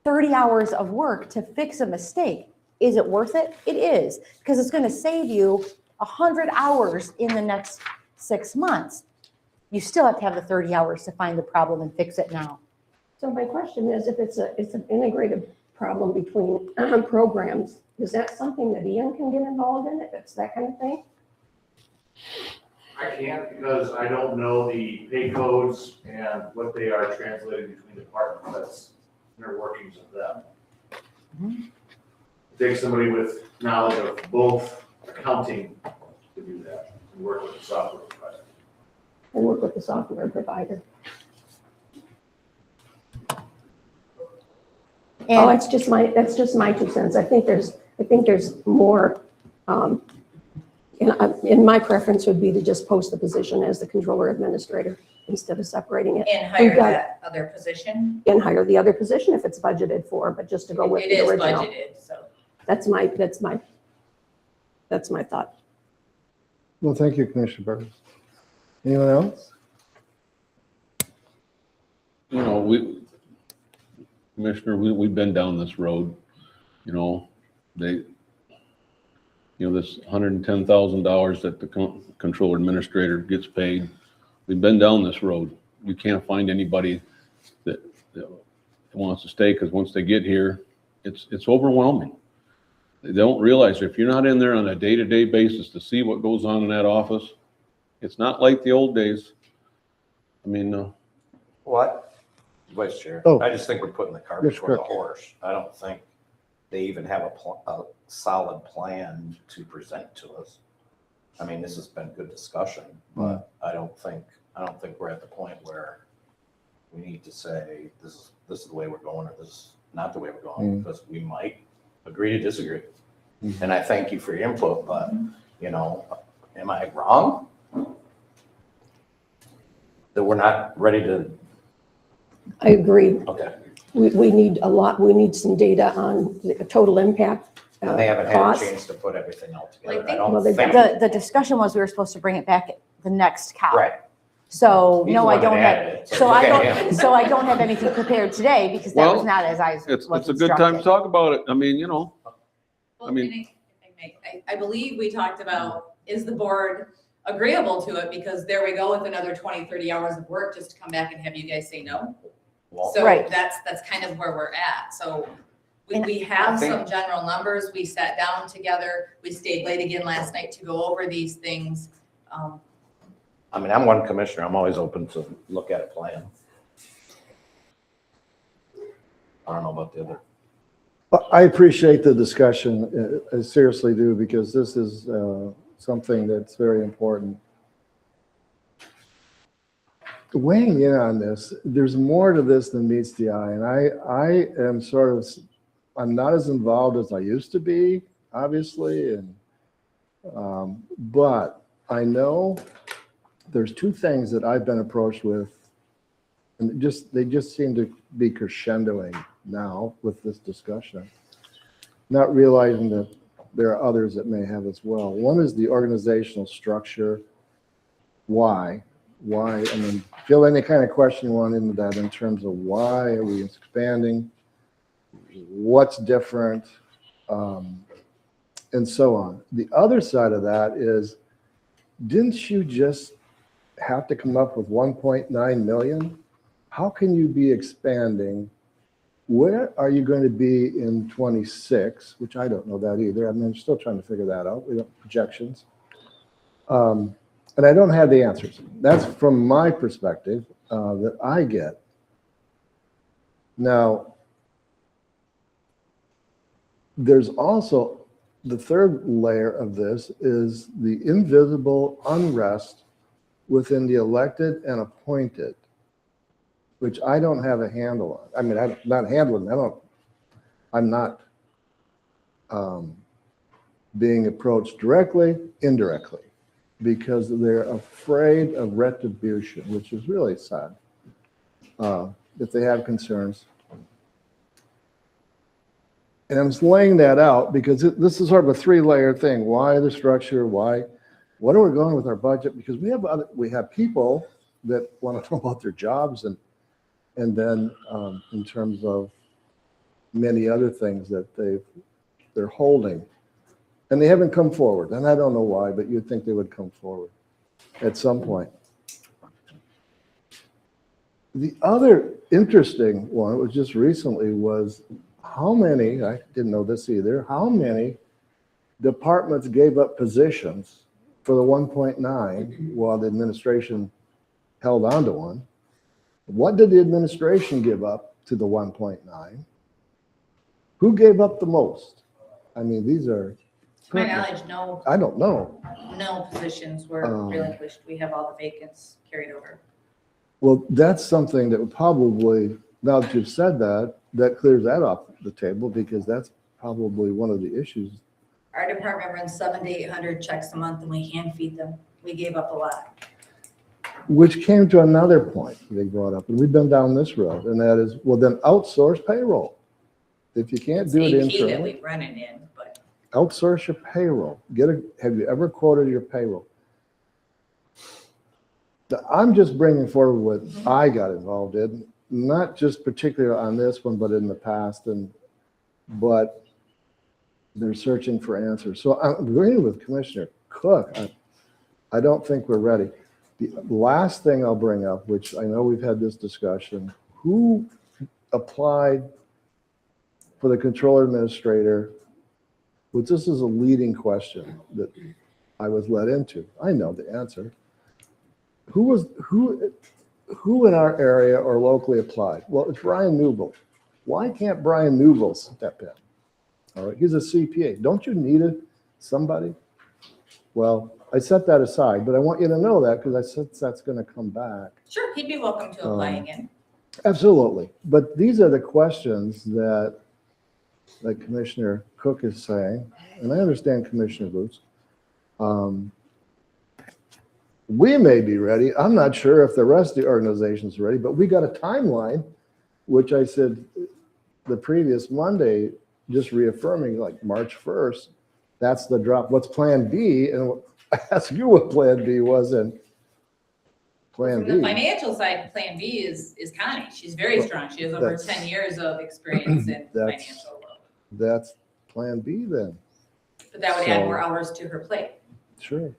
30 hours of work to fix a mistake. Is it worth it? It is, because it's going to save you 100 hours in the next 6 months. You still have to have the 30 hours to find the problem and fix it now. So my question is, if it's an integrated problem between programs, is that something that Ian can get involved in, if it's that kind of thing? I can't because I don't know the pay codes and what they are translating between departments. That's inner workings of them. It takes somebody with knowledge of both accounting to do that and work with the software provider. and work with the software provider. Oh, And that's just my 2 cents. I think there's more. And my preference would be to just post the position as the controller administrator instead of separating it. And We've hire got- that other position. And hire the other position if it's budgeted for, but just to go with It the is original. budgeted, so. That's my thought. Well, thank you, Commissioner Burgess. Anyone else? You know, Commissioner, we've been down this road, you know, this $110,000 that the control administrator gets paid. We've been down this road. We can't find anybody that wants to stay, because once they get here, it's overwhelming. They don't realize if you're not in there on a day-to-day basis to see what goes on in that office, it's not like the old days. I mean, What? Vice Chair, Oh. I just think we're putting the cart Yes, before the correct. horse. I don't think they even have a solid plan to present to us. I mean, this has been good discussion, but I don't think we're at the point where we need to say, this is the way we're going, or this is not the way we're going, because we might agree to disagree. And I thank you for your input, but, you know, am I wrong? That we're not ready to, I agree. okay. We need some data on the total impact, And they haven't had a cost. chance to put everything all together. Like, I well, don't they've think. the discussion was we were supposed to bring it back at the next COW. Right. So, He's no, the I one that don't have, added it, so so look I at him. don't, so I don't have anything prepared today because that was Well, not as I was it's a good time to instructed. talk about it. I mean, you know, Well, mean- and I believe we talked about, is the board agreeable to it? Because there we go with another 20, 30 hours of work just to come back and have you guys say no. Well, So Right. that's kind of where we're at. So And we have I think- some general numbers. We sat down together. We stayed late again last night to go over these things. I mean, I'm one commissioner. I'm always open to look at a plan. I don't know about the other. I appreciate the discussion. I seriously do, because this is something that's very important. Weighing in on this, there's more to this than meets the eye. And I am I'm not as involved as I used to be, obviously. But I know there's 2 things that I've been approached with, and they just seem to be crescendoing now with this discussion, not realizing that there are others that may have as well. One is the organizational structure. Why? I mean, feel any kind of question you want into that in terms of why are we expanding? What's different? And so on. The other side of that is, didn't you just have to come up with 1.9 million? How can you be expanding? Where are you going to be in 26? Which I don't know that either. I mean, I'm still trying to figure that out. We don't projections. And I don't have the answers. That's from my perspective that I get. Now, there's also the third layer of this is the invisible unrest within the elected and appointed, which I don't have a handle on. I mean, I'm not handling, I'm not being approached directly, indirectly, because they're afraid of retribution, which is really sad, if they have concerns. And I'm just laying that out because this is sort of a 3-layer thing. Why the structure? Why? What are we going with our budget? Because we have people that want to know about their jobs and then in terms of many other things that they're holding, and they haven't come forward. And I don't know why, but you'd think they would come forward at some point. The other interesting one was just recently was how many, I didn't know this either, how many departments gave up positions for the 1.9 while the administration held on to 1? What did the administration give up to the 1.9? Who gave up the most? I mean, these are To my knowledge, I don't know. no positions were relinquished. We have all the vacants carried over. Well, that's something that would probably, now that you've said that, that clears that off the table because that's probably one of the issues. Our department runs 700 to 800 checks a month and we hand feed them. We gave up a lot. Which came to another point they brought up, and we've been down this road, and that is, well, then outsource payroll. If you can't It's do it AP that internally, we run it in, but outsource your payroll. Have you ever quoted your payroll? I'm just bringing forward what I got involved in, not just particularly on this one, but in the past, but they're searching for answers. So I'm agreeing with Commissioner Cook. I don't think we're ready. The last thing I'll bring up, which I know we've had this discussion, who applied for the controller administrator? Which this is a leading question that I was led into. I know the answer. Who in our area or locally applied? Well, it's Brian Newble. Why can't Brian Newble step in? All right, he's a CPA. Don't you need somebody? Well, I set that aside, but I want you to know that because I said that's going to come back. sure, he'd be welcome to apply again. Absolutely. But these are the questions that Commissioner Cook is saying, and I understand Commissioner Boots. We may be ready. I'm not sure if the rest of the organization's ready, but we got a timeline, which I said the previous Monday, just reaffirming like March 1st, that's the drop. What's Plan B? And I asked you what Plan B was, and Plan From the B. financial side, Plan B is Connie. She's very strong. She has over That's- 10 years of experience in That's- financial world. That's Plan B then. But that would add So- more hours to her plate. Sure.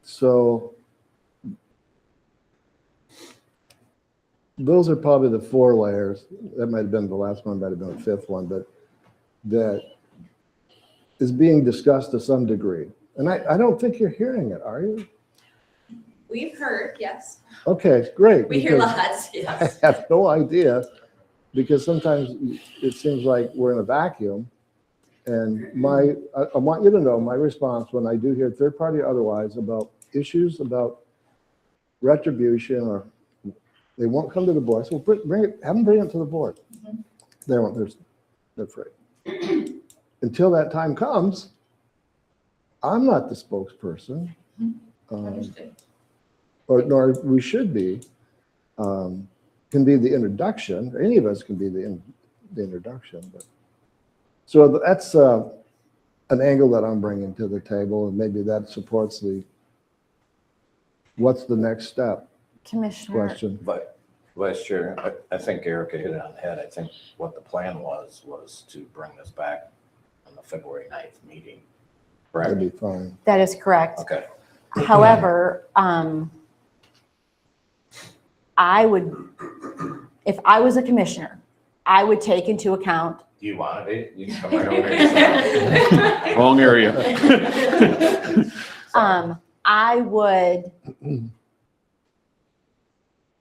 So those are probably the 4 layers. That might have been the last one, might have been the 5th one, but that is being discussed to some degree. And I don't think you're hearing it, are you? We've heard, yes. Okay, great. We hear because lots, I yes. have no idea, because sometimes it seems like we're in a vacuum. And I want you to know my response when I do hear third party or otherwise about issues about retribution, or they won't come to the board. So bring it, have them bring it to the board. They won't, they're afraid. Until that time comes, I'm not the spokesperson. Understood. Or nor we should be, can be the introduction. Any of us can be the introduction. But so that's an angle that I'm bringing to the table, and maybe that supports what's the next step Commissioner, question. But Vice Chair, I think Erica hit it on the head. I think what the plan was to bring this back on the February 9th meeting. That'd Correct? be fine. that is correct. Okay. However, I would, if I was a commissioner, I would take into account, Do you want it? You can come right over here. Wrong area. I would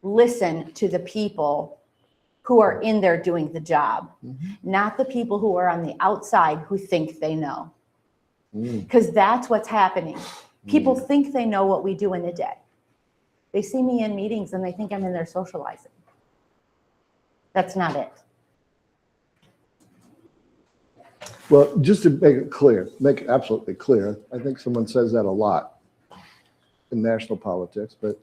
listen to the people who are in there doing the job, not the people who are on the outside who think they know. Because that's what's happening. People think they know what we do in a day. They see me in meetings and they think I'm in there socializing. That's not it. Well, just to make it clear, make it absolutely clear, I think someone says that a lot in national politics, but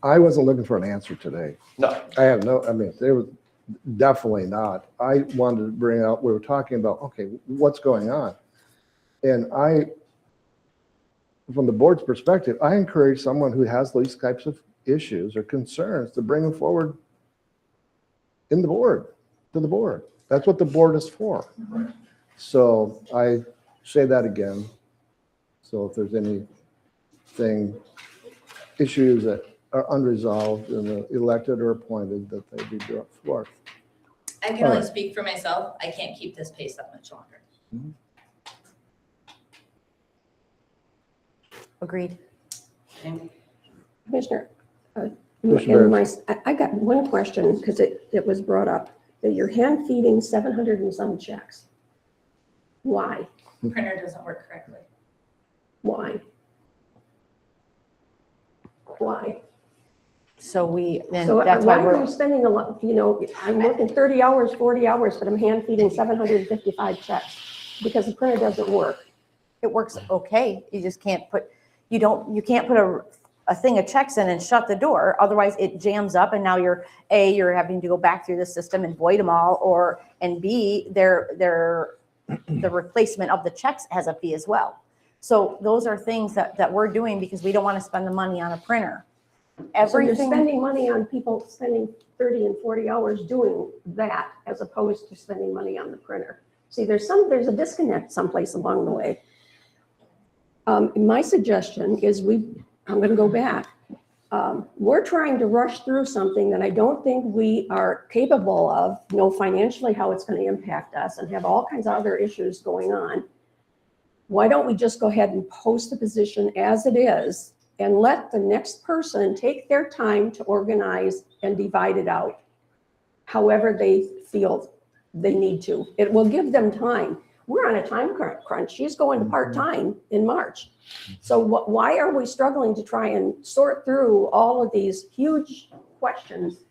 I wasn't looking for an answer today. No, They were definitely not. I wanted to bring out, we were talking about, okay, what's going on? And from the board's perspective, I encourage someone who has these types of issues or concerns to bring them forward to the board. That's what the board is for. So I say that again. So if there's anything, issues that are unresolved in the elected or appointed, that they be brought forth. I can only speak for myself. I can't keep this pace up much longer. Agreed. Commissioner, Commissioner I got one question because it was brought up that you're hand feeding 700 and some checks. Why? The printer doesn't work correctly. Why? Why? So then So that's why why are we're, you spending a lot, I'm working 30 hours, 40 hours, but I'm hand feeding 755 checks because the printer doesn't work. it works okay. You just can't put, you can't put a thing of checks in and shut the door. Otherwise it jams up and now you're having to go back through the system and void them all, and B, the replacement of the checks has a fee as well. So those are things that we're doing because we don't want to spend the money on a printer. So you're Everything, spending money on people spending 30 and 40 hours doing that as opposed to spending money on the printer. See, there's a disconnect someplace along the way. My suggestion is I'm going to go back. We're trying to rush through something that I don't think we are capable of, know financially how it's going to impact us and have all kinds of other issues going on. Why don't we just go ahead and post the position as it is and let the next person take their time to organize and divide it out however they feel they need to. It will give them time. We're on a time crunch. She's going to part-time in March. So why are we struggling to try and sort through all of these huge questions?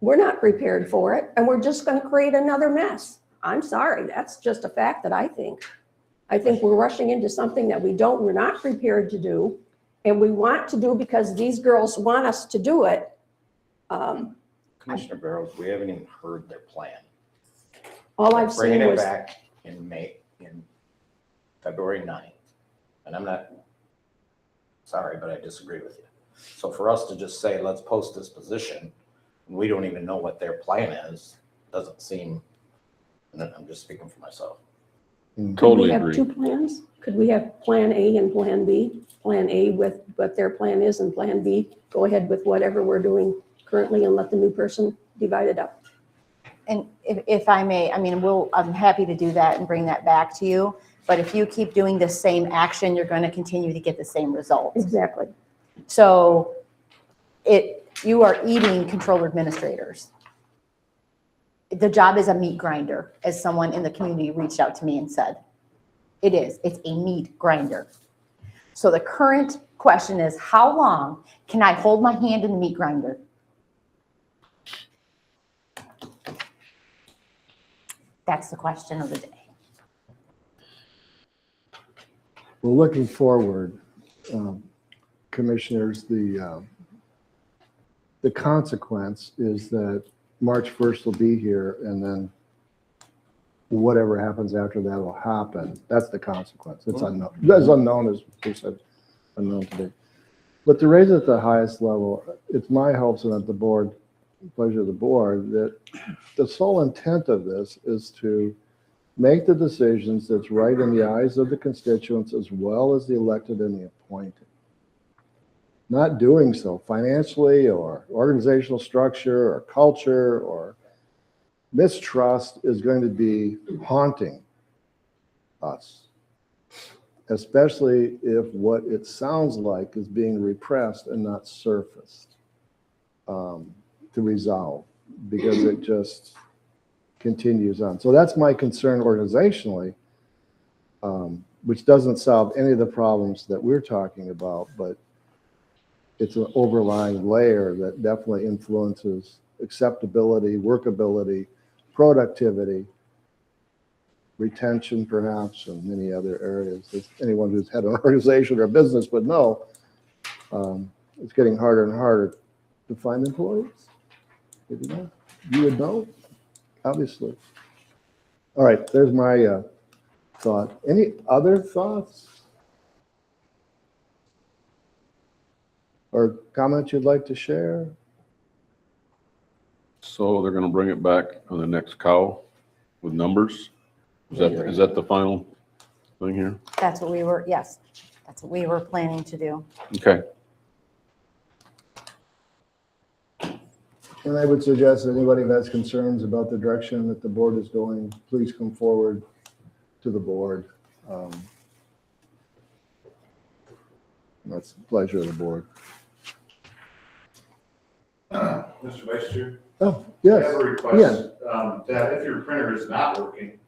We're not prepared for it, and we're just going to create another mess. I'm sorry, that's just a fact that I think. I think we're rushing into something that we're not prepared to do, and we want to do because these girls want us to do it. Commissioner Barrows, we haven't even heard their plan. All I've seen Bringing it was, back in February 9th. And I'm not, sorry, but I disagree with you. So for us to just say, let's post this position, and we don't even know what their plan is, doesn't seem, and I'm just speaking for myself. could we Totally have agree. two plans? Could we have Plan A and Plan B? Plan A with what their plan is, and Plan B, go ahead with whatever we're doing currently and let the new person divide it up. and if I may, I'm happy to do that and bring that back to you. But if you keep doing the same action, you're going to continue to get the same results. Exactly. So you are eating controller administrators. The job is a meat grinder, as someone in the community reached out to me and said. It's a meat grinder. So the current question is, how long can I hold my hand in the meat grinder? That's the question of the day. Well, looking forward, commissioners, the consequence is that March 1st will be here, and then whatever happens after that will happen. That's the consequence. It's unknown. That's unknown, as we said, unknown today. But to raise it at the highest level, it's my hopes and at the board, pleasure of the board, that the sole intent of this is to make the decisions that's right in the eyes of the constituents as well as the elected and the appointed. Not doing so financially or organizational structure or culture or mistrust is going to be haunting us, especially if what it sounds like is being repressed and not surfaced to resolve, because it just continues on. So that's my concern organizationally, which doesn't solve any of the problems that we're talking about, but it's an overlying layer that definitely influences acceptability, workability, productivity, retention perhaps, and many other areas. As anyone who's had an organization or a business would know, it's getting harder and harder to find employees. Did you know? You would know, obviously. All right, there's my thought. Any other thoughts or comments you'd like to share? So they're gonna bring it back on the next cow with numbers? Is that the final thing here? That's what that's what we were planning to do. Okay. And I would suggest that anybody who has concerns about the direction that the board is going, please come forward to the board. That's the pleasure of the board. Mr. Vice Chair, Oh, I have yes, a request, that if your printer is not working,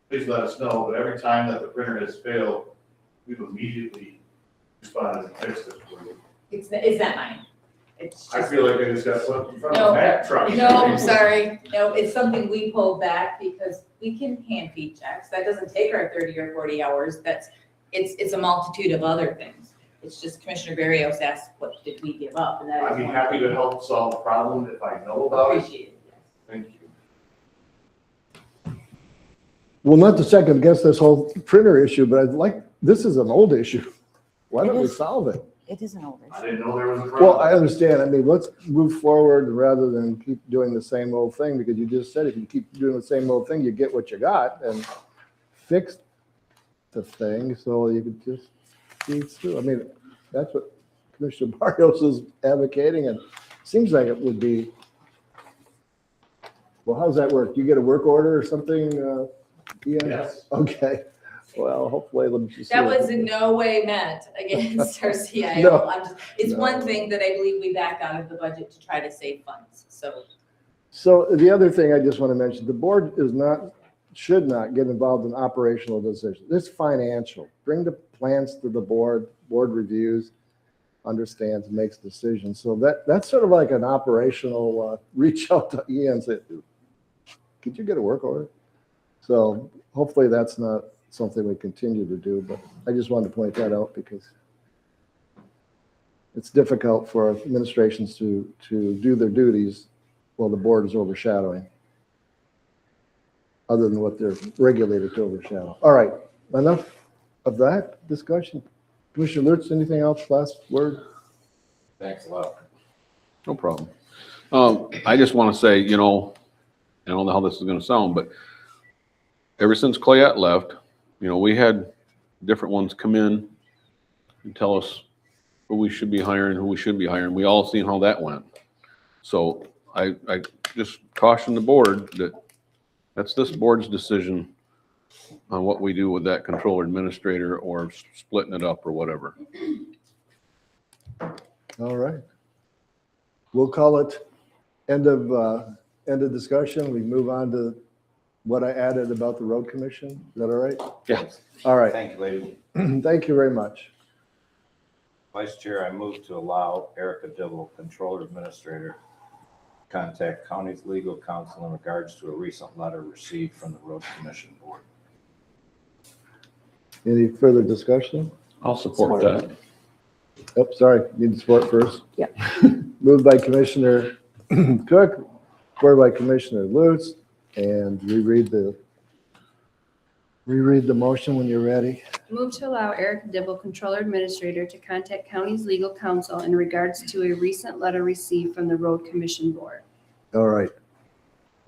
please let us know, but every time that the printer has failed, we've immediately responded and fixed it for you. It's not mine. It's I just, feel like I just got put in front No. of a Mack truck. no, I'm sorry. No, it's something we pulled back because we can hand feed checks. That doesn't take our 30 or 40 hours. It's a multitude of other things. It's just Commissioner Barrios asked, what did we give up? And that is I'd be one happy thing. to help solve the problem if I know about it. Appreciate it. Yes. Thank you. Well, not to second guess this whole printer issue, but this is an old issue. Why don't It we is. solve it? It is an old I issue. didn't know there was a Well, problem. I understand. I mean, let's move forward rather than keep doing the same old thing, because you just said if you keep doing the same old thing, you get what you got, and fix the thing so you could just see through. I mean, that's what Commissioner Barrios is advocating, and it seems like it would be. Well, how does that work? You get a work order or something, Ian? Yes. Okay. Well, hopefully it'll just. That was in no way meant against our CIO. No. It's No. one thing that I believe we backed out of the budget to try to save funds. So So the other thing I just want to mention, the board should not get involved in operational decisions. It's financial. Bring the plans to the board reviews, understands, makes decisions. So that's sort of like an operational, reach out to Ian and say, could you get a work order? So hopefully that's not something we continue to do, but I just wanted to point that out because it's difficult for administrations to do their duties while the board is overshadowing, other than what they're regulated to overshadow. All right, enough of that discussion. Commissioner Lutz, anything else? Last word? Thanks a lot. No problem. I just want to say, I don't know how this is going to sound, but ever since Clayette left, we had different ones come in and tell us who we should be hiring, who we shouldn't be hiring. We all seen how that went. So I just caution the board that that's this board's decision on what we do with that controller administrator or splitting it up or whatever. All right. We'll call it end of discussion. We move on to what I added about the road commission. Is that all right? Yeah. All right. Thank you, lady. Thank you very much. Vice Chair, I move to allow Erica Dibble, Controller Administrator, to contact county's legal counsel in regards to a recent letter received from the Road Commission Board. Any further discussion? I'll support that. Oh, sorry, need support first. Yep. Moved by Commissioner Cook, supported by Commissioner Lutz, and reread the motion when you're ready. Move to allow Eric Dibble, Controller Administrator, to contact county's legal counsel in regards to a recent letter received from the Road Commission Board. All right.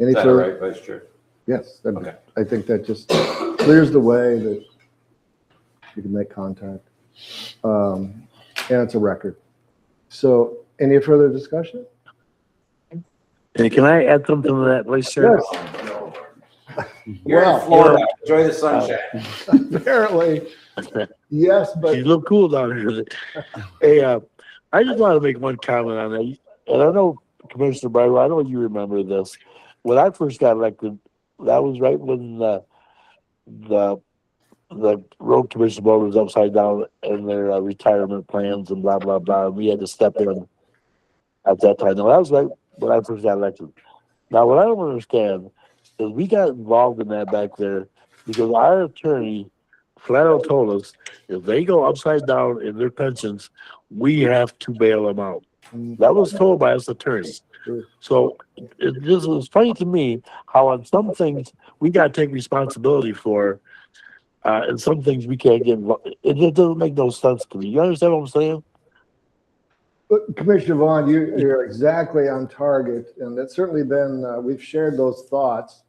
Any Is that all further? right, Vice Chair? Yes, Okay. I think that just clears the way that you can make contact. And it's a record. So any further discussion? And can I add something to that, Vice Chair? Yes. You're in Wow. Florida. Enjoy the sunshine. Apparently, yes, but You look cool down here. Hey, I just want to make one comment on that. And I know, Commissioner Barrow, I know you remember this. When I first got elected, that was right when the road commission board was upside down in their retirement plans and blah, blah, blah. We had to step in at that time. Now, that was right when I first got elected. Now, what I don't understand is we got involved in that back there because our attorney flat out told us if they go upside down in their pensions, we have to bail them out. That was told by us attorneys. So it just was funny to me how on some things we got to take responsibility for, and some things we can't get involved. It just doesn't make no sense to me. You understand what I'm saying? But Commissioner Vaughn, you're exactly on target, and it's certainly been, we've shared those thoughts.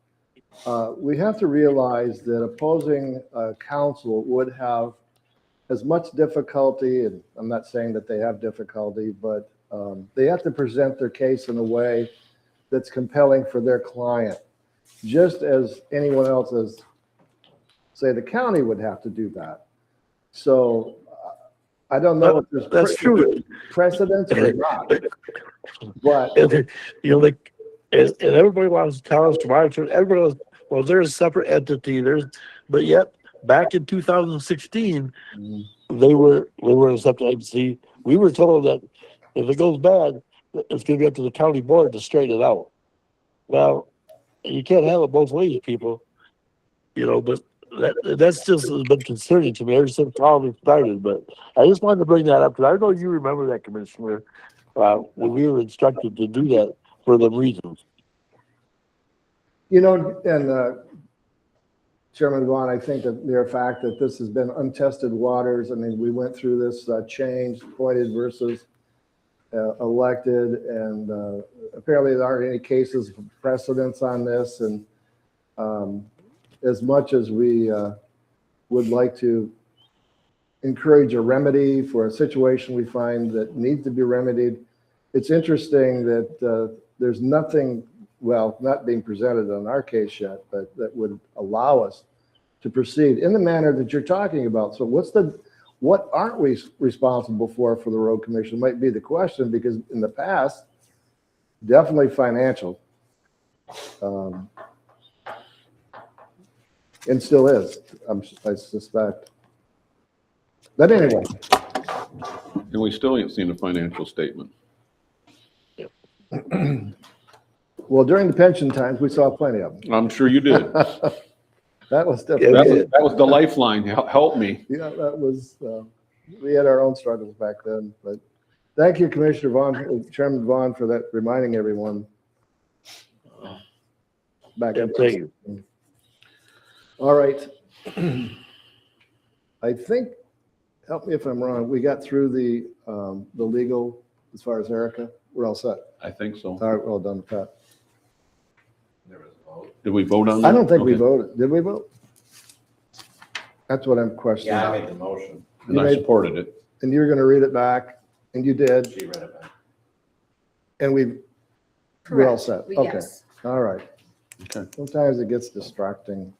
We have to realize that opposing counsel would have as much difficulty, and I'm not saying that they have difficulty, but they have to present their case in a way that's compelling for their client, just as anyone else as, say, the county would have to do that. So I don't know if there's That's true. precedents or not, but And, like, and everybody wants to tell us from our church, everybody wants well, they're a separate entity, but yet, back in 2016, Mhm. they were a separate entity. We were told that if it goes bad, it's gonna be up to the county board to straighten it out. Well, you can't have it both ways, people, but that's just has been concerning to me ever since all this started, but I just wanted to bring that up, because I know you remember that, Commissioner, when we were instructed to do that for the reasons. And Chairman Vaughn, I think that the fact that this has been untested waters, I mean, we went through this change, appointed versus elected, and apparently there aren't any cases of precedence on this. And as much as we would like to encourage a remedy for a situation we find that needs to be remedied, it's interesting that there's nothing, well, not being presented on our case yet, but that would allow us to proceed in the manner that you're talking about. So what aren't we responsible for the road commission might be the question, because in the past, definitely financial. And still is, I suspect. But anyway, And we still ain't seen a financial statement. well, during the pension times, we saw plenty of them. I'm sure you did. That was Yeah, definitely, That was the lifeline. Help me. yeah, that was, we had our own struggles back then. But thank you, Commissioner Vaughn, Chairman Vaughn, for that, reminding everyone. Back Yeah, in. thank you. All right. I think, help me if I'm wrong, we got through the legal as far as Erica. We're all set. I think so. All right, well done with that. There was a vote. Did we vote on that? I don't think we Okay. voted. Did we vote? That's what I'm questioning. Yeah, I made the motion. And I supported it. And you're going to read it back, and you did, She read it back. and we're all Correct. set. Okay, Yes. all right. Okay. Sometimes it gets distracting.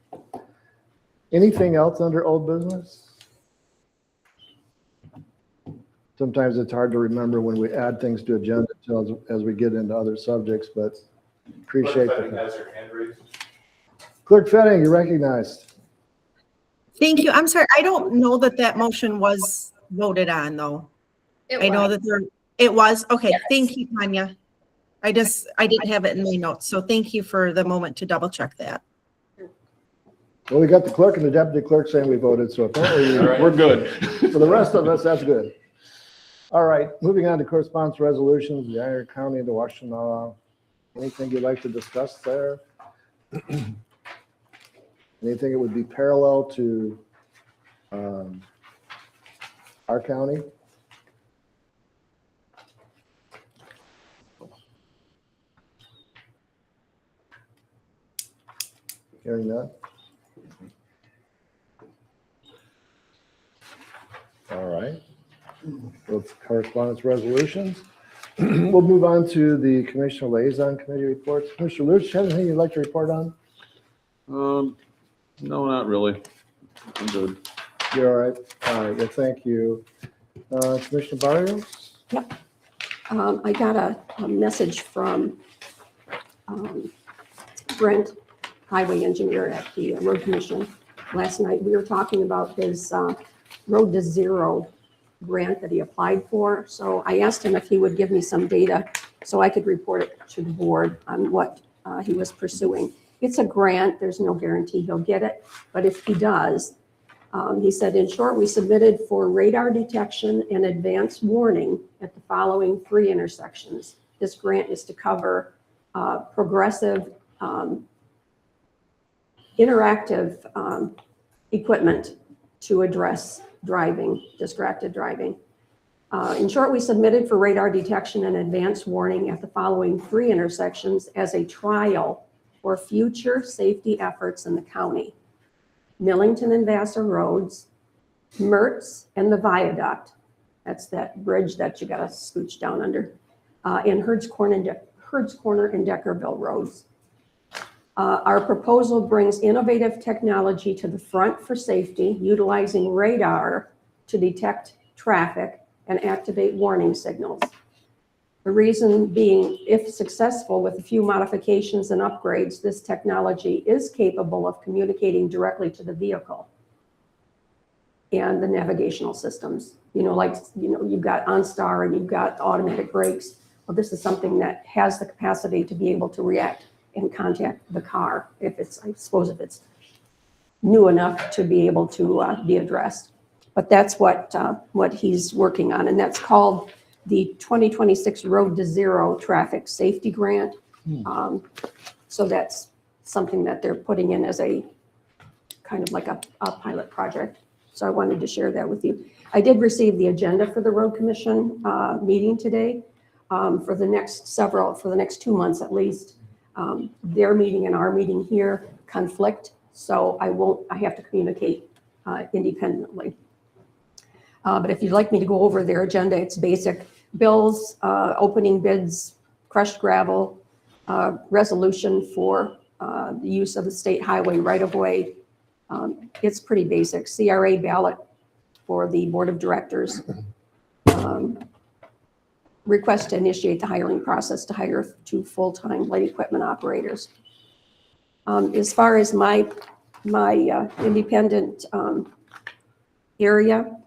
Anything else under old business? Sometimes it's hard to remember when we add things to agenda as we get into other subjects, but appreciate Clerk Fetting that. has her hand raised. Clerk Fetting, you're recognized. Thank you. I'm sorry, I don't know that that motion was voted on, though. I know that it was. Okay, Yes. thank you, Tanya. I didn't have it in my notes, so thank you for the moment to double check that. Well, we got the clerk and the deputy clerk saying we voted, so apparently All right, we're good. for the rest of us, that's good. All right, moving on to correspondence resolutions, the Iron County into Washington. Anything you'd like to discuss there? Anything that would be parallel to our county? Hearing that? All right. With correspondence resolutions. We'll move on to the Commissioner Liaison Committee reports. Commissioner Lutz, anything you'd like to report on? No, not really. I'm good. You're all right? All right, well, thank you. Commissioner Barrios? I got a message from Brent, highway engineer at the road commission. Last night, we were talking about his Road to Zero grant that he applied for. So I asked him if he would give me some data so I could report it to the board on what he was pursuing. It's a grant, there's no guarantee he'll get it, but if he does, he said, in short, we submitted for radar detection and advanced warning at the following 3 intersections. This grant is to cover progressive interactive equipment to address driving, distracted driving. In short, we submitted for radar detection and advanced warning at the following 3 intersections as a trial for future safety efforts in the county: Millington and Vassar Roads, Mertz and the Viaduct, that's that bridge that you gotta scooch down under, and Herds Corner and Deckerville Roads. Our proposal brings innovative technology to the front for safety, utilizing radar to detect traffic and activate warning signals. The reason being, if successful with a few modifications and upgrades, this technology is capable of communicating directly to the vehicle and the navigational systems. You've got OnStar and you've got automatic brakes. Well, this is something that has the capacity to be able to react and contact the car if it's new enough to be able to be addressed. But that's what he's working on, and that's called the 2026 Road to Zero Traffic Safety Grant. So that's something that they're putting in as a kind of like a pilot project. So I wanted to share that with you. I did receive the agenda for the Road Commission meeting today for the next 2 months at least. Their meeting and our meeting here conflict, so I have to communicate independently. But if you'd like me to go over their agenda, it's basic bills, opening bids, crushed gravel, resolution for the use of the state highway right-of-way. It's pretty basic. CRA ballot for the board of directors. Request to initiate the hiring process to hire 2 full-time light equipment operators. As far as my independent area,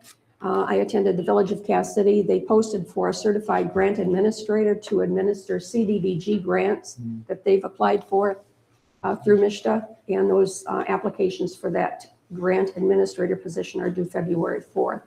I attended the Village of Cass City. They posted for a certified grant administrator to administer CDBG grants that they've applied for through MISTA, and those applications for that grant administrator position are due February 4th.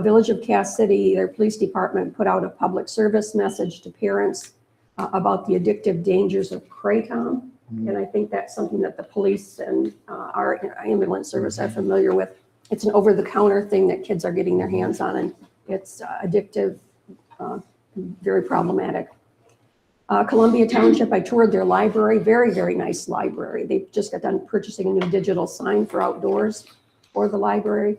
Village of Cass City, their police department put out a public service message to parents about the addictive dangers of Kratom. And I think that's something that the police and our ambulance service are familiar with. It's an over-the-counter thing that kids are getting their hands on, and it's addictive, very problematic. Columbia Township, I toured their library, very, very nice library. They just got done purchasing a new digital sign for outdoors for the library.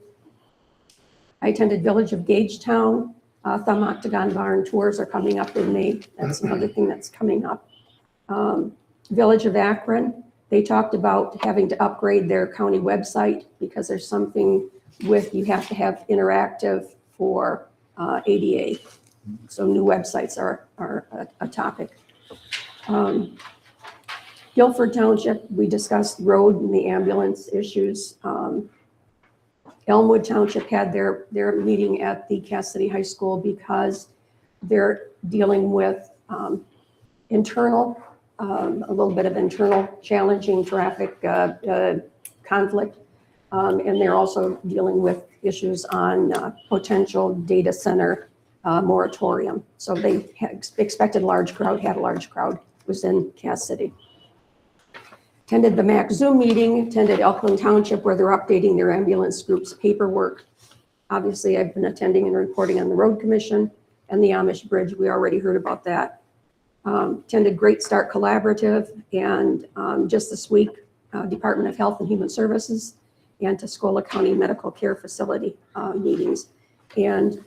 I attended Village of Gagetown. Thumb Octagon Barn tours are coming up in May. That's another thing that's coming up. Village of Akron, they talked about having to upgrade their county website because there's something with, you have to have interactive for ADA. So new websites are a topic. Guilford Township, we discussed road and the ambulance issues. Elmwood Township had their meeting at the Cass City High School because they're dealing with internal, a little bit of internal challenging traffic conflict. And they're also dealing with issues on potential data center moratorium. So they expected a large crowd, had a large crowd, was in Cass City. Attended the MAC Zoom meeting, attended Elkland Township where they're updating their ambulance group's paperwork. Obviously, I've been attending and reporting on the Road Commission and the Amish Bridge. We already heard about that. Attended Great Start Collaborative and just this week, Department of Health and Human Services and Tuscola County Medical Care Facility meetings. And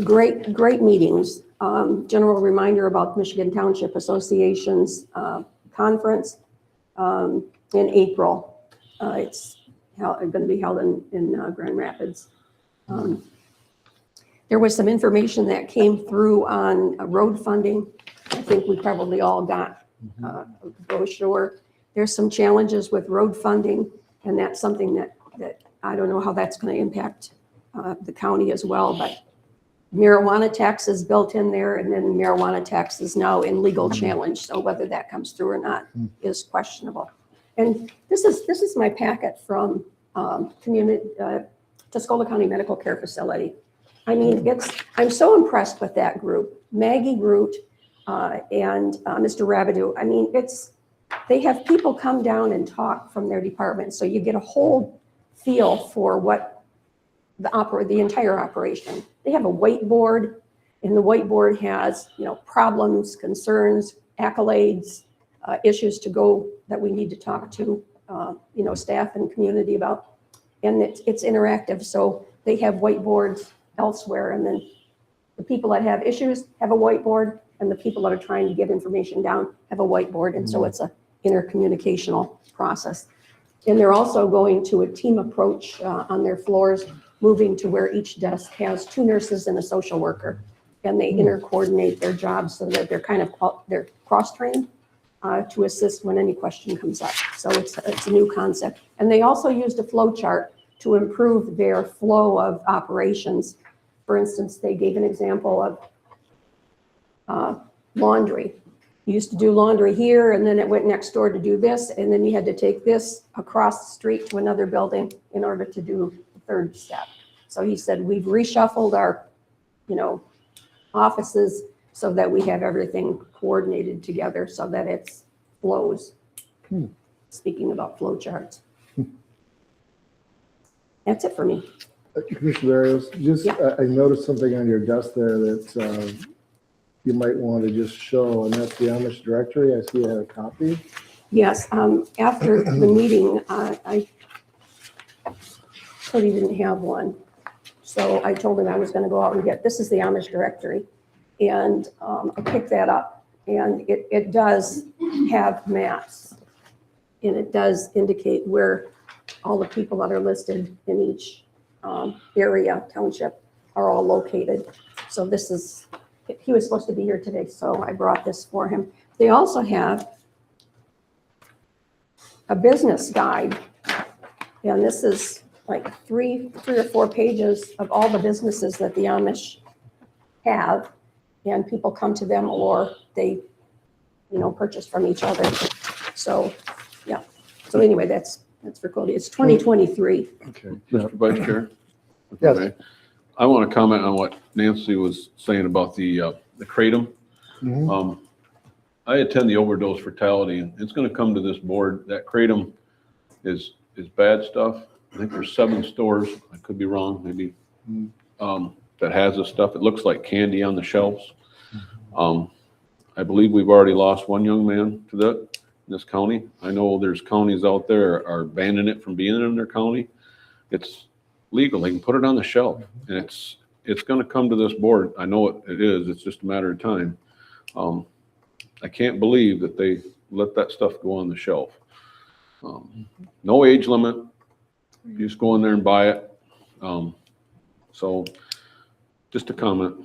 great meetings. General reminder about Michigan Township Association's conference in April. It's going to be held in Grand Rapids. There was some information that came through on road funding. I think we probably all got a brochure. There's some challenges with road funding, and that's something that I don't know how that's going to impact the county as well, but marijuana tax is built in there, and then marijuana tax is now in legal challenge. So whether that comes through or not is questionable. And this is my packet from Tuscola County Medical Care Facility. I mean, I'm so impressed with that group, Maggie Groot and Mr. Rabideau. I mean, they have people come down and talk from their department, so you get a whole feel for what the entire operation. They have a whiteboard, and the whiteboard has, problems, concerns, accolades, issues to go that we need to talk to, staff and community about. And it's interactive, so they have whiteboards elsewhere, and then the people that have issues have a whiteboard, and the people that are trying to get information down have a whiteboard, and so it's a intercommunicational process. And they're also going to a team approach on their floors, moving to where each desk has 2 nurses and a social worker. And they intercoordinate their jobs so that they're kind of, they're cross-trained to assist when any question comes up. So it's a new concept. And they also used a flow chart to improve their flow of operations. For instance, they gave an example of laundry. You used to do laundry here, and then it went next door to do this, and then you had to take this across the street to another building in order to do the third step. So he said, we've reshuffled our, offices so that we have everything coordinated together so that it flows. Speaking about flow charts. That's it for me. Commissioner Barrios, just, Yeah. I noticed something on your desk there that you might want to just show, and that's the Amish directory. I see I have a copy. Yes, after the meeting, I thought he didn't have one. So I told him I was gonna go out and get, this is the Amish directory. And I picked that up, and it does have maps. And it does indicate where all the people that are listed in each area, township, are all located. So this is, he was supposed to be here today, so I brought this for him. They also have a business guide. And this is like three or 4 pages of all the businesses that the Amish have. And people come to them or they, purchase from each other. So, yeah. So anyway, that's for Cody. It's 2023. Okay. Mr. Vice Chair? if I Yes. may. I want to comment on what Nancy was saying about the Kratom. Mhm. I attend the overdose fatality, and it's going to come to this board. That Kratom is bad stuff. I think there's 7 stores, I could be wrong, maybe, that has this stuff. It looks like candy on the shelves. I believe we've already lost 1 young man to that in this county. I know there's counties out there are banning it from being in their county. It's legal. They can put it on the shelf, and it's going to come to this board. I know it is. It's just a matter of time. I can't believe that they let that stuff go on the shelf. No age limit. You just go in there and buy it. So just a comment.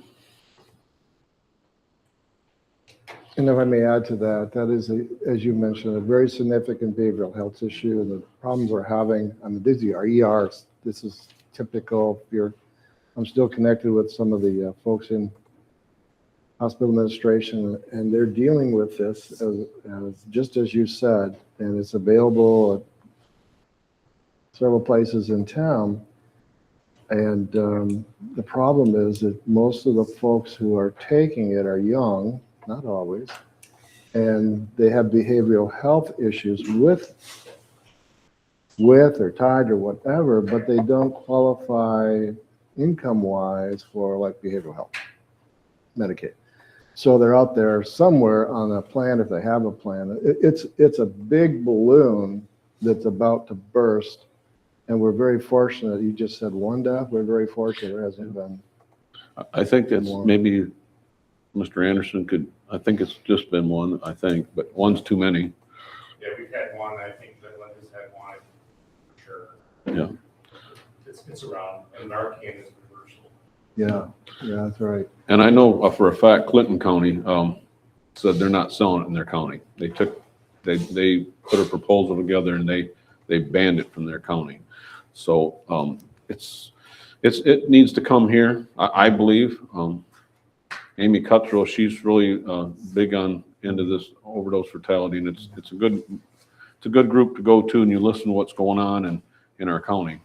And if I may add to that, that is, as you mentioned, a very significant behavioral health issue. And the problems we're having, these are ERs. This is typical. I'm still connected with some of the folks in hospital administration, and they're dealing with this as just as you said, and it's available at several places in town. And the problem is that most of the folks who are taking it are young, not always, and they have behavioral health issues with or tied or whatever, but they don't qualify income-wise for like behavioral health, Medicaid. So they're out there somewhere on a plan, if they have a plan. It's a big balloon that's about to burst, and we're very fortunate. You just said 1 death. We're very fortunate there hasn't been. I think that's maybe Mr. Anderson I think it's just been 1, I think, but 1's too many. Yeah, we've had one, I think that Linda's had one, for sure. Yeah. It's around, and Narcan is reversal. Yeah, that's right. And I know for a fact Clinton County said they're not selling it in their county. They put a proposal together and they banned it from their county. So it needs to come here, I believe. Amy Cuttrell, she's really big into this overdose fatality, and it's a good group to go to, and you listen to what's going on in our county.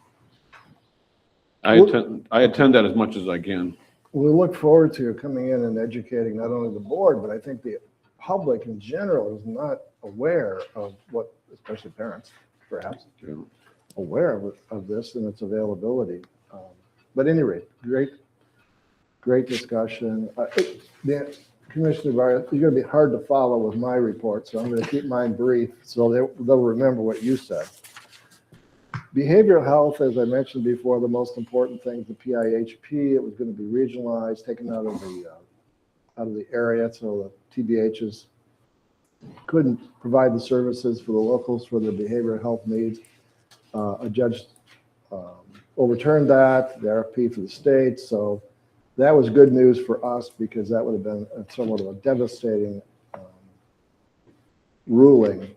I attend that as much as I can. We look forward to coming in and educating not only the board, but I think the public in general is not aware of what, especially parents, perhaps, aware of this and its availability. But at any rate, great discussion. Commissioner Barrios, you're going to be hard to follow with my report, so I'm going to keep mine brief so they'll remember what you said. Behavioral health, as I mentioned before, the most important thing is the PIHP. It was going to be regionalized, taken out of the area, so the TBHs couldn't provide the services for the locals for their behavioral health needs. A judge overturned that, the RFP for the state. So that was good news for us because that would have been somewhat of a devastating ruling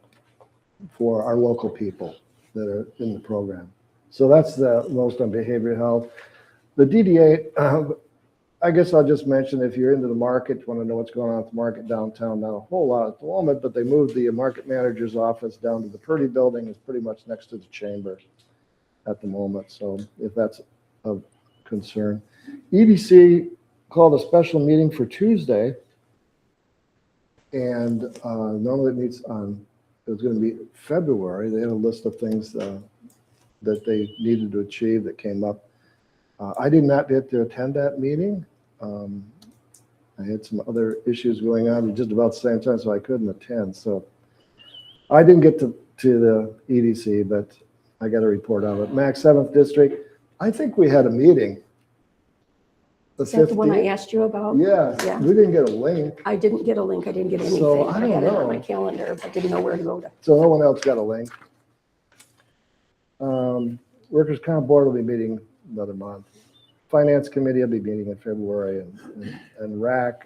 for our local people that are in the program. So that's the most on behavioral health. The DDA, I guess I'll just mention, if you're into the market, want to know what's going on at the market downtown, not a whole lot at the moment, but they moved the market manager's office down to the Purdy building. It's pretty much next to the chamber at the moment. So if that's of concern. EDC called a special meeting for Tuesday. And normally it meets on, it was going to be February. They had a list of things that they needed to achieve that came up. I did not get to attend that meeting. I had some other issues going on at just about the same time, so I couldn't attend. So I didn't get to the EDC, but I got a report on it. Max 7th District, I think we had a meeting. The Is that the one I 15th? asked you about? Yeah, Yeah. we didn't get a link, I didn't get a link. I didn't get anything. So, I don't had it know. on my calendar, but didn't know where to go to. so no one else got a link. Workers' Comp Board will be meeting another month. Finance Committee will be meeting in February, and RAC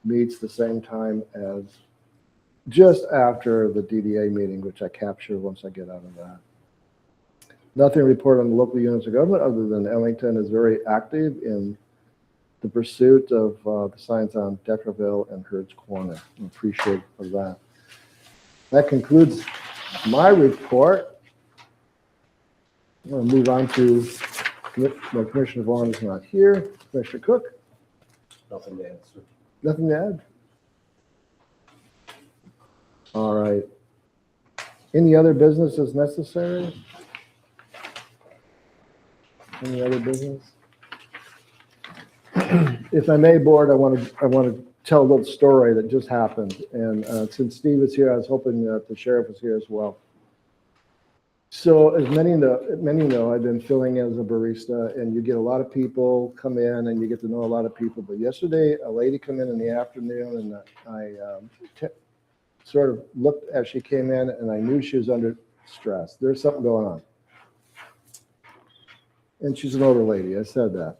meets the same time as just after the DDA meeting, which I capture once I get out of that. Nothing to report on the local units of government other than Ellington is very active in the pursuit of the signs on Deckerville and Herd's Corner. I appreciate for that. That concludes my report. I'm going to move on to, well, Commissioner Vaughn is not here. Commissioner Cook, Nothing to answer. nothing to add? All right. Any other business is necessary? Any other business? If I may, board, I want to tell a little story that just happened. And since Steve is here, I was hoping that the sheriff was here as well. So as many know, I've been filling in as a barista, and you get a lot of people come in and you get to know a lot of people. But yesterday, a lady come in the afternoon, and I sort of looked as she came in, and I knew she was under stress. There's something going on. And she's an older lady, I said that.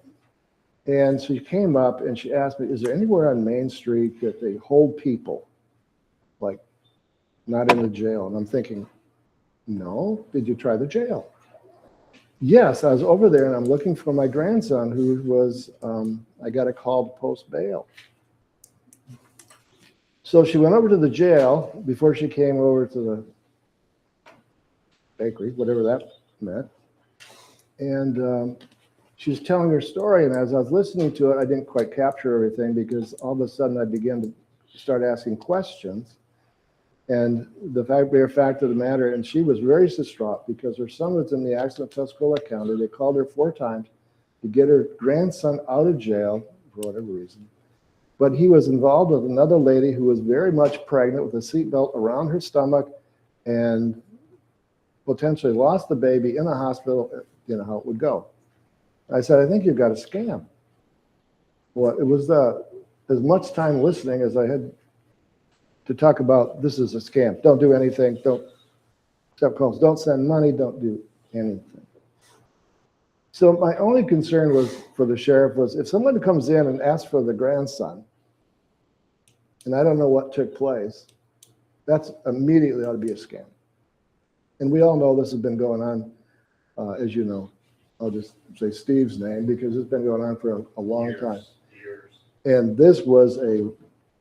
And so she came up and she asked me, is there anywhere on Main Street that they hold people, like not in the jail? And I'm thinking, no, did you try the jail? Yes, I was over there and I'm looking for my grandson who was, I got a call to post bail. So she went over to the jail before she came over to the bakery, whatever that meant. And she was telling her story, and as I was listening to it, I didn't quite capture everything because all of a sudden I began to start asking questions. And the bare fact of the matter, and she was very distraught because her son was in the accident in Tuscola County. They called her 4 times to get her grandson out of jail for whatever reason. But he was involved with another lady who was very much pregnant with a seatbelt around her stomach and potentially lost the baby in a hospital. You know how it would go. I said, I think you've got a scam. Well, it was as much time listening as I had to talk about this is a scam. Don't do anything. Don't accept calls. Don't send money. Don't do anything. So my only concern was for the sheriff was if someone comes in and asks for the grandson, and I don't know what took place, that's immediately ought to be a scam. And we all know this has been going on, as you know. I'll just say Steve's name because it's been going on for a long time. And this was a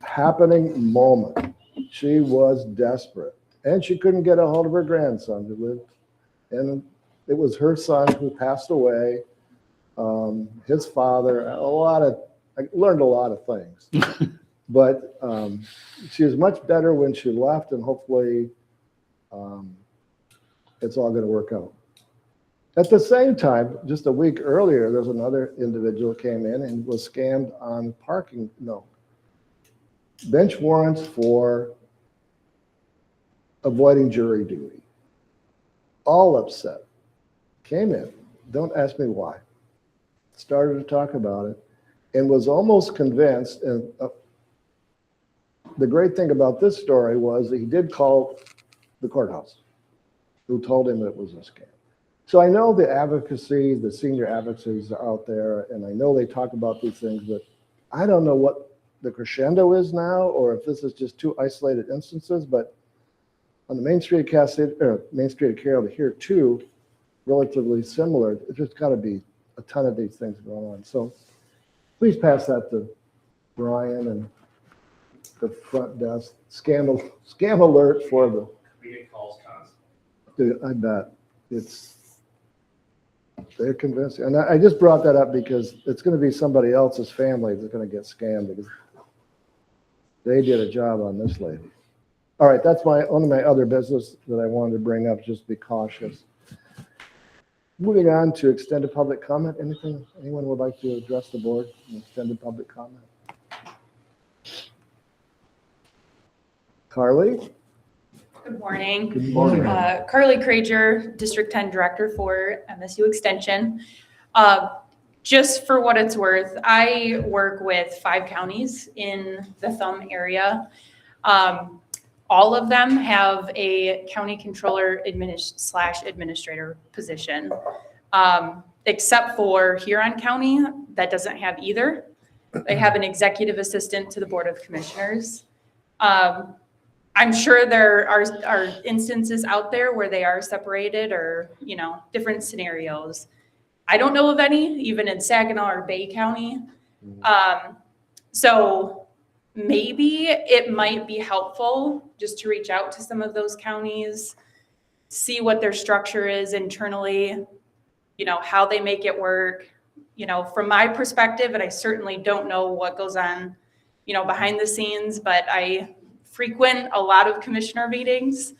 happening moment. She was desperate and she couldn't get a hold of her grandson who lived, and it was her son who passed away. His father, I learned a lot of things, but she was much better when she left, and hopefully it's all going to work out. At the same time, just a week earlier, there's another individual came in and was scammed on bench warrants for avoiding jury duty. All upset. Came in, don't ask me why. Started to talk about it and was almost convinced. And the great thing about this story was that he did call the courthouse, who told him that it was a scam. So I know the advocacy, the senior advocacies are out there, and I know they talk about these things, but I don't know what the crescendo is now, or if this is just two isolated instances, but on the Main Street of Cass City, or Main Street of Carroll, here too, relatively similar. There's just got to be a ton of these things going on. So please pass that to Brian and the front desk. Scam alert for the, We get calls constantly. dude, I bet. They're convincing. And I just brought that up because it's going to be somebody else's family that's going to get scammed because they did a job on this lady. All right, that's one of my other business that I wanted to bring up, just be cautious. Moving on to extended public comment. Anyone would like to address the board in extended public comment? Carly? Good morning. Good morning. Carly Crager, District 10 Director for MSU Extension. Just for what it's worth, I work with 5 counties in the Thumb area. All of them have a county controller / administrator position, except for Huron County, that doesn't have either. They have an executive assistant to the Board of Commissioners. I'm sure there are instances out there where they are separated or, different scenarios. I don't know of any, even in Saginaw or Bay County. So maybe it might be helpful just to reach out to some of those counties, see what their structure is internally, how they make it work. From my perspective, and I certainly don't know what goes on, behind the scenes, but I frequent a lot of commissioner meetings.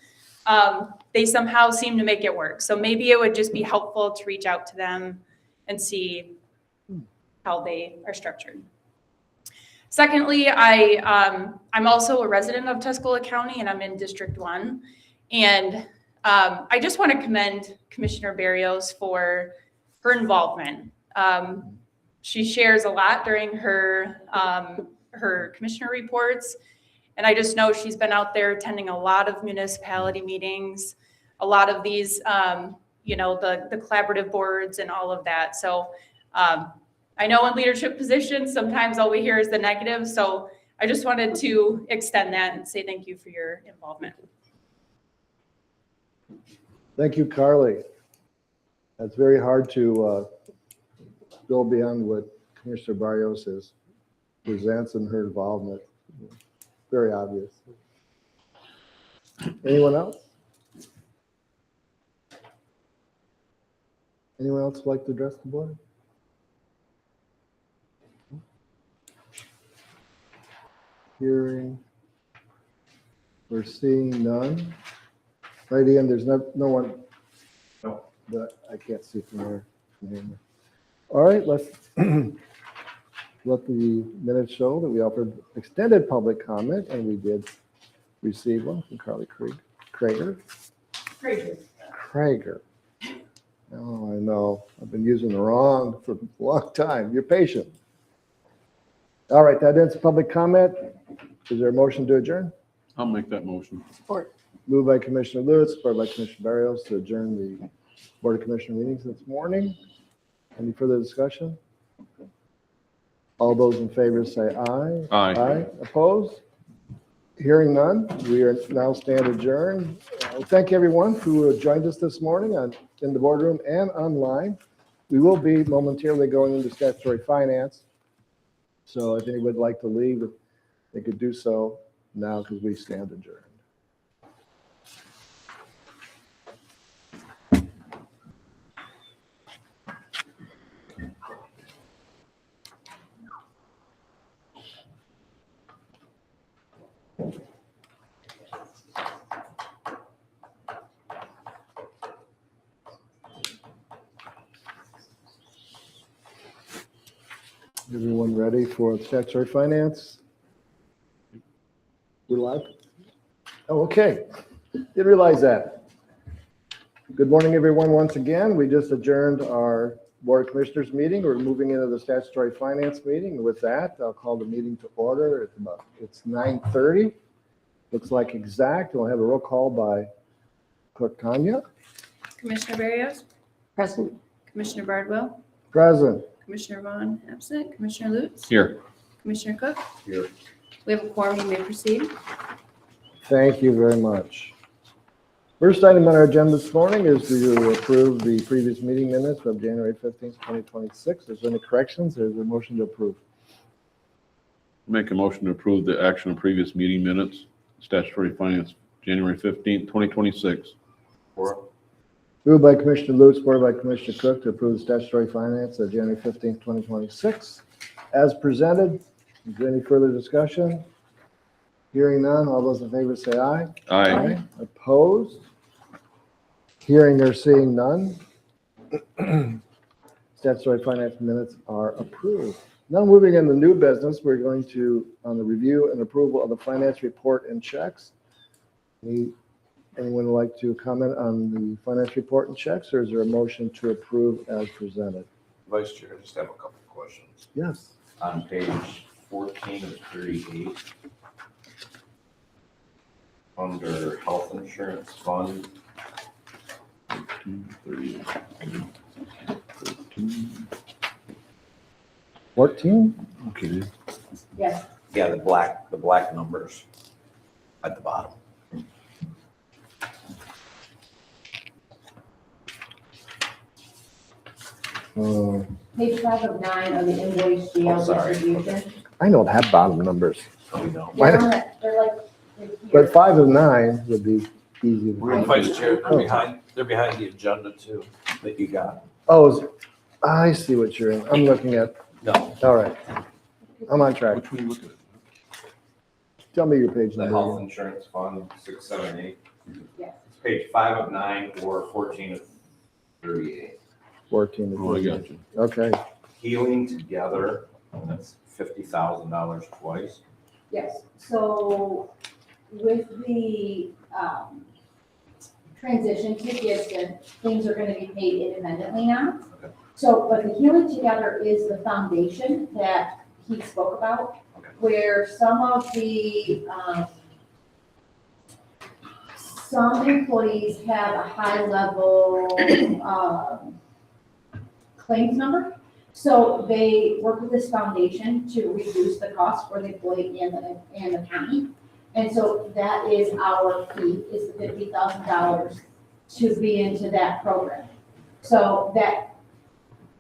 They somehow seem to make it work. So maybe it would just be helpful to reach out to them and see how they are structured. Secondly, I'm also a resident of Tuscola County and I'm in District 1. And I just want to commend Commissioner Barrios for her involvement. She shares a lot during her commissioner reports. And I just know she's been out there attending a lot of municipality meetings, a lot of these, the collaborative boards and all of that. So I know in leadership positions, sometimes all we hear is the negative. So I just wanted to extend that and say thank you for your involvement. Thank you, Carly. That's very hard to go beyond what Commissioner Barrios presents in her involvement. Very obvious. Anyone else? Anyone else like to address the board? Hearing. We're seeing none. Right, Ian, there's no one. No. That I can't see from there. All right, let's let the minutes show that we offered extended public comment, and we did receive one from Carly Crager. Oh, I know. I've been using the wrong for a long time. You're patient. All right, that ends public comment. Is there a motion to adjourn? I'll make that motion. Support. Moved by Commissioner Lewis, supported by Commissioner Barrios to adjourn the Board of Commissioner meetings this morning. Any further discussion? All those in favor say aye. Aye. Opposed? Hearing none, we are now stand adjourned. Thank everyone who joined us this morning in the boardroom and online. We will be momentarily going into statutory finance. So if anyone would like to leave, they could do so now because we stand adjourned. Everyone ready for statutory finance? We're live? Oh, okay. Didn't realize that. Good morning, everyone. Once again, we just adjourned our Board of Commissioners meeting. We're moving into the statutory finance meeting. With that, I'll call the meeting to order. It's 9:30. Looks like exact. We'll have a roll call by Clerk Tanya. Commissioner Barrios? Present. Commissioner Bardwell, Present. Commissioner Vaughn, absent, Commissioner Lutz, Here. Commissioner Cook. Here. We have a quorum, you may proceed. Thank you very much. First item on our agenda this morning is to approve the previous meeting minutes of January 15th, 2026. If there's any corrections, there's a motion to approve. Make a motion to approve the action of previous meeting minutes, statutory finance, January 15th, 2026. Moved by Commissioner Lutz, supported by Commissioner Cook to approve the statutory finance of January 15th, 2026. As presented, is there any further discussion? Hearing none, all those in favor say aye. Aye. Opposed? Hearing or seeing none. Statutory finance minutes are approved. Now moving into new business, we're going to, on the review and approval of the finance report and checks. Anyone would like to comment on the finance report and checks, or is there a motion to approve as presented? Vice Chair, I just have a couple of questions. Yes. On page 14 of 38, under health insurance fund, 14? Okay. Yes. yeah, the black numbers at the bottom. Page 5 of 9 of the invoice Oh, jail sorry. distribution. I don't have bottom numbers, No, we don't. Why- They're like, they're here. but 5 of 9 would be easy. to- Vice Chair, they're behind the agenda too, that you got. Oh, I see what you're in. I'm looking at, No, all right. I'm on track. Which one you looking at? Tell me your page the health number. insurance fund, 678. Yes. It's page 5 of 9 or 14 of 38. 14. Oh, I got you. Okay. Healing Together, that's $50,000 twice. Yes, so with the transition to Gibson, things are gonna be paid independently now. Okay. So, but the Healing Together is the foundation that he spoke about, Okay. where some of the, some employees have a high level claims number. So they work with this foundation to reduce the cost for the employee and the county. And so that is our fee, is the $50,000 to be into that program. So that,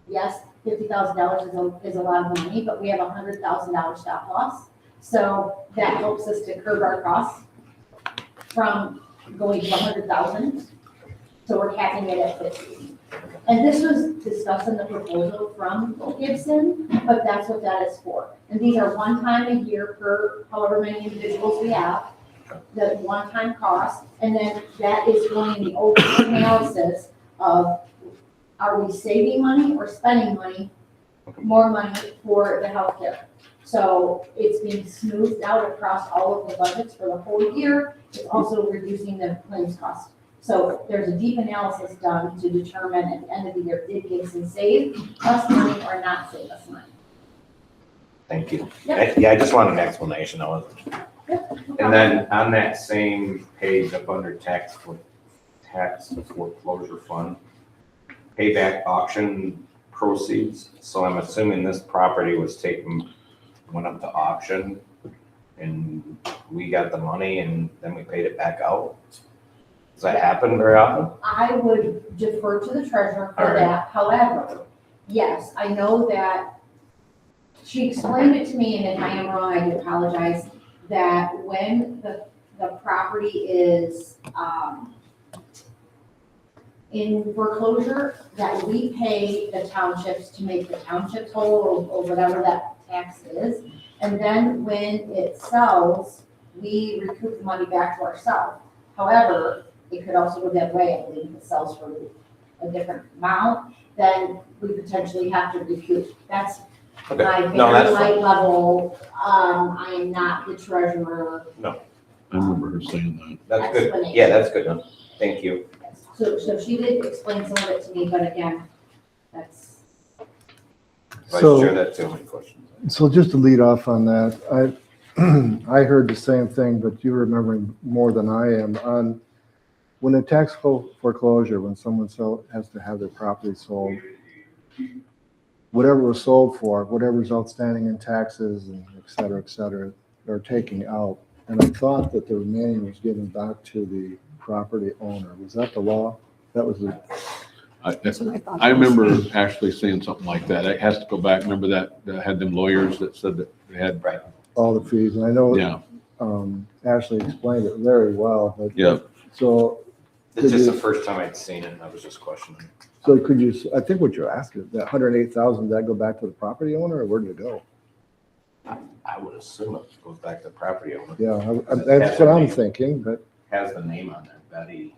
yes, $50,000 is a lot of money, but we have $100,000 stop loss. So that helps us to curb our costs from going to 100,000. So we're capping it at 50. And this was discussed in the proposal from Gibson, but that's what that is for. And these are one time a year per however many individuals we have, the one-time cost. And then that is going in the overall analysis of, are we saving money or spending money, more money for the healthcare? So it's being smoothed out across all of the budgets for the whole year. It's also reducing the claims cost. So there's a deep analysis done to determine at the end of the year, did Gibson save us money or not save us money? Thank you. Yep. Yeah, I just wanted an explanation. I wasn't. Yep. And then on that same page up under tax foreclosure fund, payback auction proceeds. So I'm assuming this property was went up to auction and we got the money and then we paid it back out. Does that happen very often? I would defer to the treasurer All for right. that. However, yes, I know that she explained it to me, and if I am wrong, I do apologize, that when the property is in foreclosure, that we pay the townships to make the townships whole or whatever that tax is. And then when it sells, we recoup the money back to ourselves. However, it could also go that way, I believe, if it sells for a different amount, then we potentially have to recoup. That's Okay. my No, very that's light fine. level. I am not the treasurer. I remember her saying that. That's good. Explanation. Yeah, that's good. Thank you. So she did explain some of it to me, but again, that's, Vice So- Chair, that's the only question. So just to lead off on that, I heard the same thing, but you're remembering more than I am. On When a tax foreclosure, when someone has to have their property sold, whatever it was sold for, whatever's outstanding in taxes and et cetera, they're taking out. And I thought that the remaining was given back to the property owner. Was that the law? That was the, That's what I thought. I remember actually saying something like that. It has to go back. Remember that, had them lawyers that said that they had, Right. all the fees. And I know yeah, Ashley explained it very well, but. yeah. So, It's just the first time I'd seen it, and I was just questioning. so could you, I think what you're asking, that 108,000, did that go back to the property owner or where did it go? I would assume it goes back to the property owner. Yeah, that's what I'm thinking, but Has the name on there, Betty.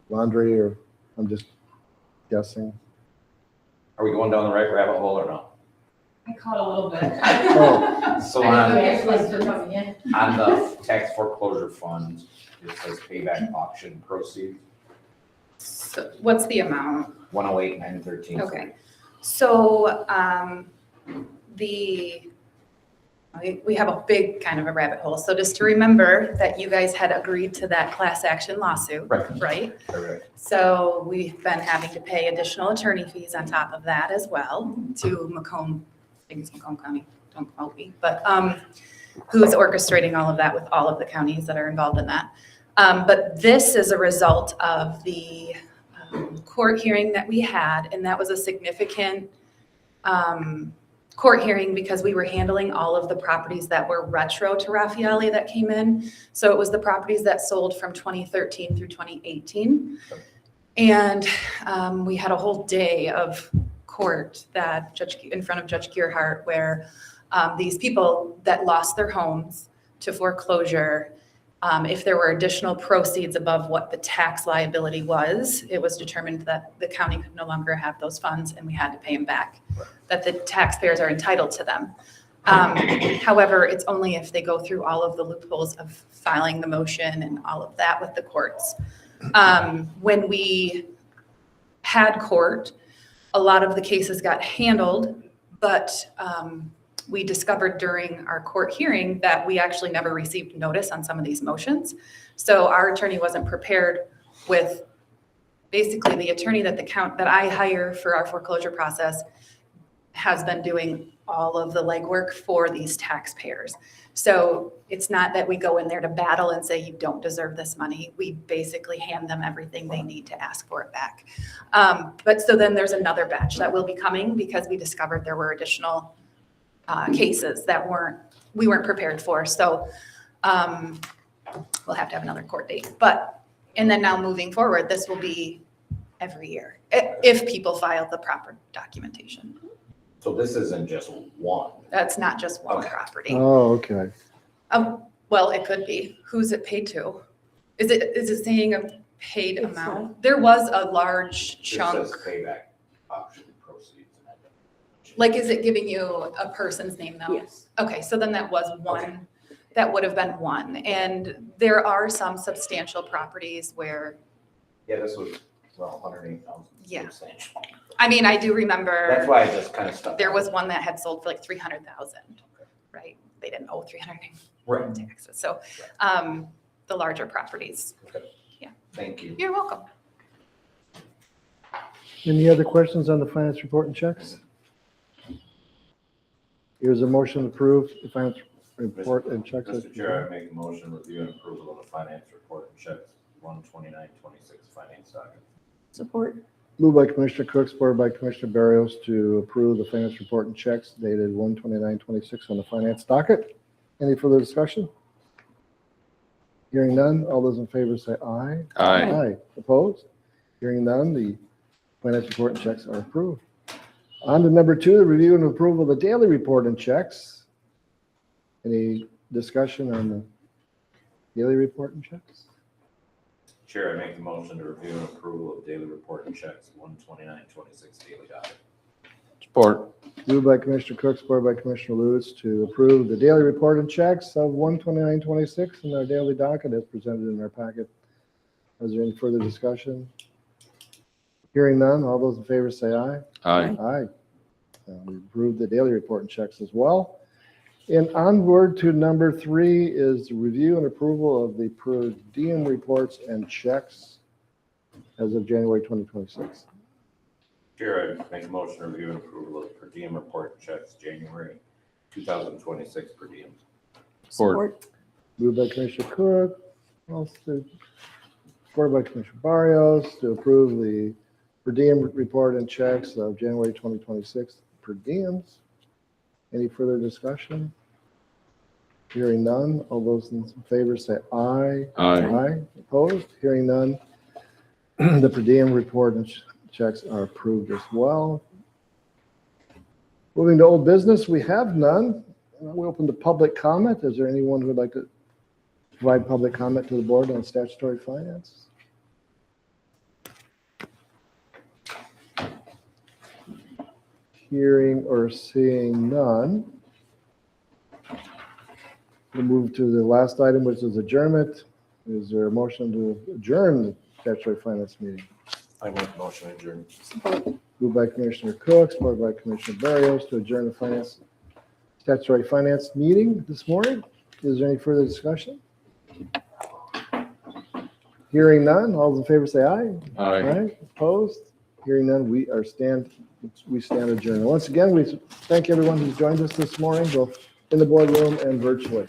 laundry or, I'm just guessing. Are we going down the right rabbit hole or no? I caught a little bit. Oh. So on the tax foreclosure fund, it says payback auction proceeds, So what's the amount? 108, 913. Okay, so, we have a big kind of a rabbit hole. So just to remember that you guys had agreed to that class action lawsuit, Right. right? Correct. So we've been having to pay additional attorney fees on top of that as well to Macomb, I think it's Macomb County, don't quote me, but who's orchestrating all of that with all of the counties that are involved in that. But this is a result of the court hearing that we had, and that was a significant court hearing because we were handling all of the properties that were retro to Raffaele that came in. So it was the properties that sold from 2013 through 2018. And we had a whole day of court that in front of Judge Gearhart where these people that lost their homes to foreclosure, if there were additional proceeds above what the tax liability was, it was determined that the county could no longer have those funds and we had to pay them back, that the taxpayers are entitled to them. However, it's only if they go through all of the loopholes of filing the motion and all of that with the courts. When we had court, a lot of the cases got handled, but we discovered during our court hearing that we actually never received notice on some of these motions. So our attorney wasn't prepared with, basically the attorney that that I hire for our foreclosure process has been doing all of the legwork for these taxpayers. So it's not that we go in there to battle and say, you don't deserve this money. We basically hand them everything they need to ask for it back. But so then there's another batch that will be coming because we discovered there were additional cases that we weren't prepared for. So we'll have to have another court date. And then now moving forward, this will be every year if people file the proper documentation. So this isn't just one. That's not just one Okay. property. Oh, okay. Well, it could be. Who's it paid to? Is it saying a paid It's amount? There was a large It chunk. says payback auction proceeds. Like, is it giving you a person's name though? Yes. Okay, so then that was one, that would have been one. And there are some substantial properties where, Yeah, this was, well, 108,000. Yeah. Substantial. I mean, I do remember. That's why I just kind of stuck. There was one that had sold for like 300,000, right? They didn't owe 300 Right. in taxes. So, the larger properties. Thank you. You're welcome. Any other questions on the finance report and checks? Here's a motion to approve the finance report and checks. Mr. Chair, I make a motion review and approval of the finance report and checks 12926 finance docket. Support. Moved by Commissioner Cook, supported by Commissioner Barrios to approve the finance report and checks dated 1/29/26 on the finance docket. Any further discussion? Hearing none, all those in favor say aye. Aye. Aye. Opposed? Hearing none, the finance report and checks are approved. On to number 2, the review and approval of the daily report and checks. Any discussion on the daily report and checks? Chair, I make the motion to review and approval of daily report and checks 12926 daily docket. Support. Moved by Commissioner Cook, supported by Commissioner Lewis to approve the daily report and checks of 1/29/26 in our daily docket as presented in our packet. Is there any further discussion? Hearing none, all those in favor say aye. Aye. Aye. We approved the daily report and checks as well. And onward to number 3 is the review and approval of the per diem reports and checks. as of January 2026. Chair, I make a motion to review and approval of per diem report checks January 2026 per diem. Support. Moved by Commissioner Cook, also supported by Commissioner Barrios to approve the per diem report and checks of January 2026 per diems. Any further discussion? Hearing none. All those in favor say aye. Aye. Opposed? Hearing none. The per diem report and checks are approved as well. Moving to old business, we have none. We open to public comment. Is there anyone who would like to provide public comment to the board on statutory finance? Hearing or seeing none. We'll move to the last item, which is adjournment. Is there a motion to adjourn the statutory finance meeting? I make a motion to adjourn. Moved by Commissioner Cook, supported by Commissioner Barrios to adjourn the statutory finance meeting this morning. Is there any further discussion? Hearing none, all those in favor say aye. Aye. Opposed? Hearing none, we stand adjourned. Once again, we thank everyone who's joined us this morning, both in the boardroom and virtually.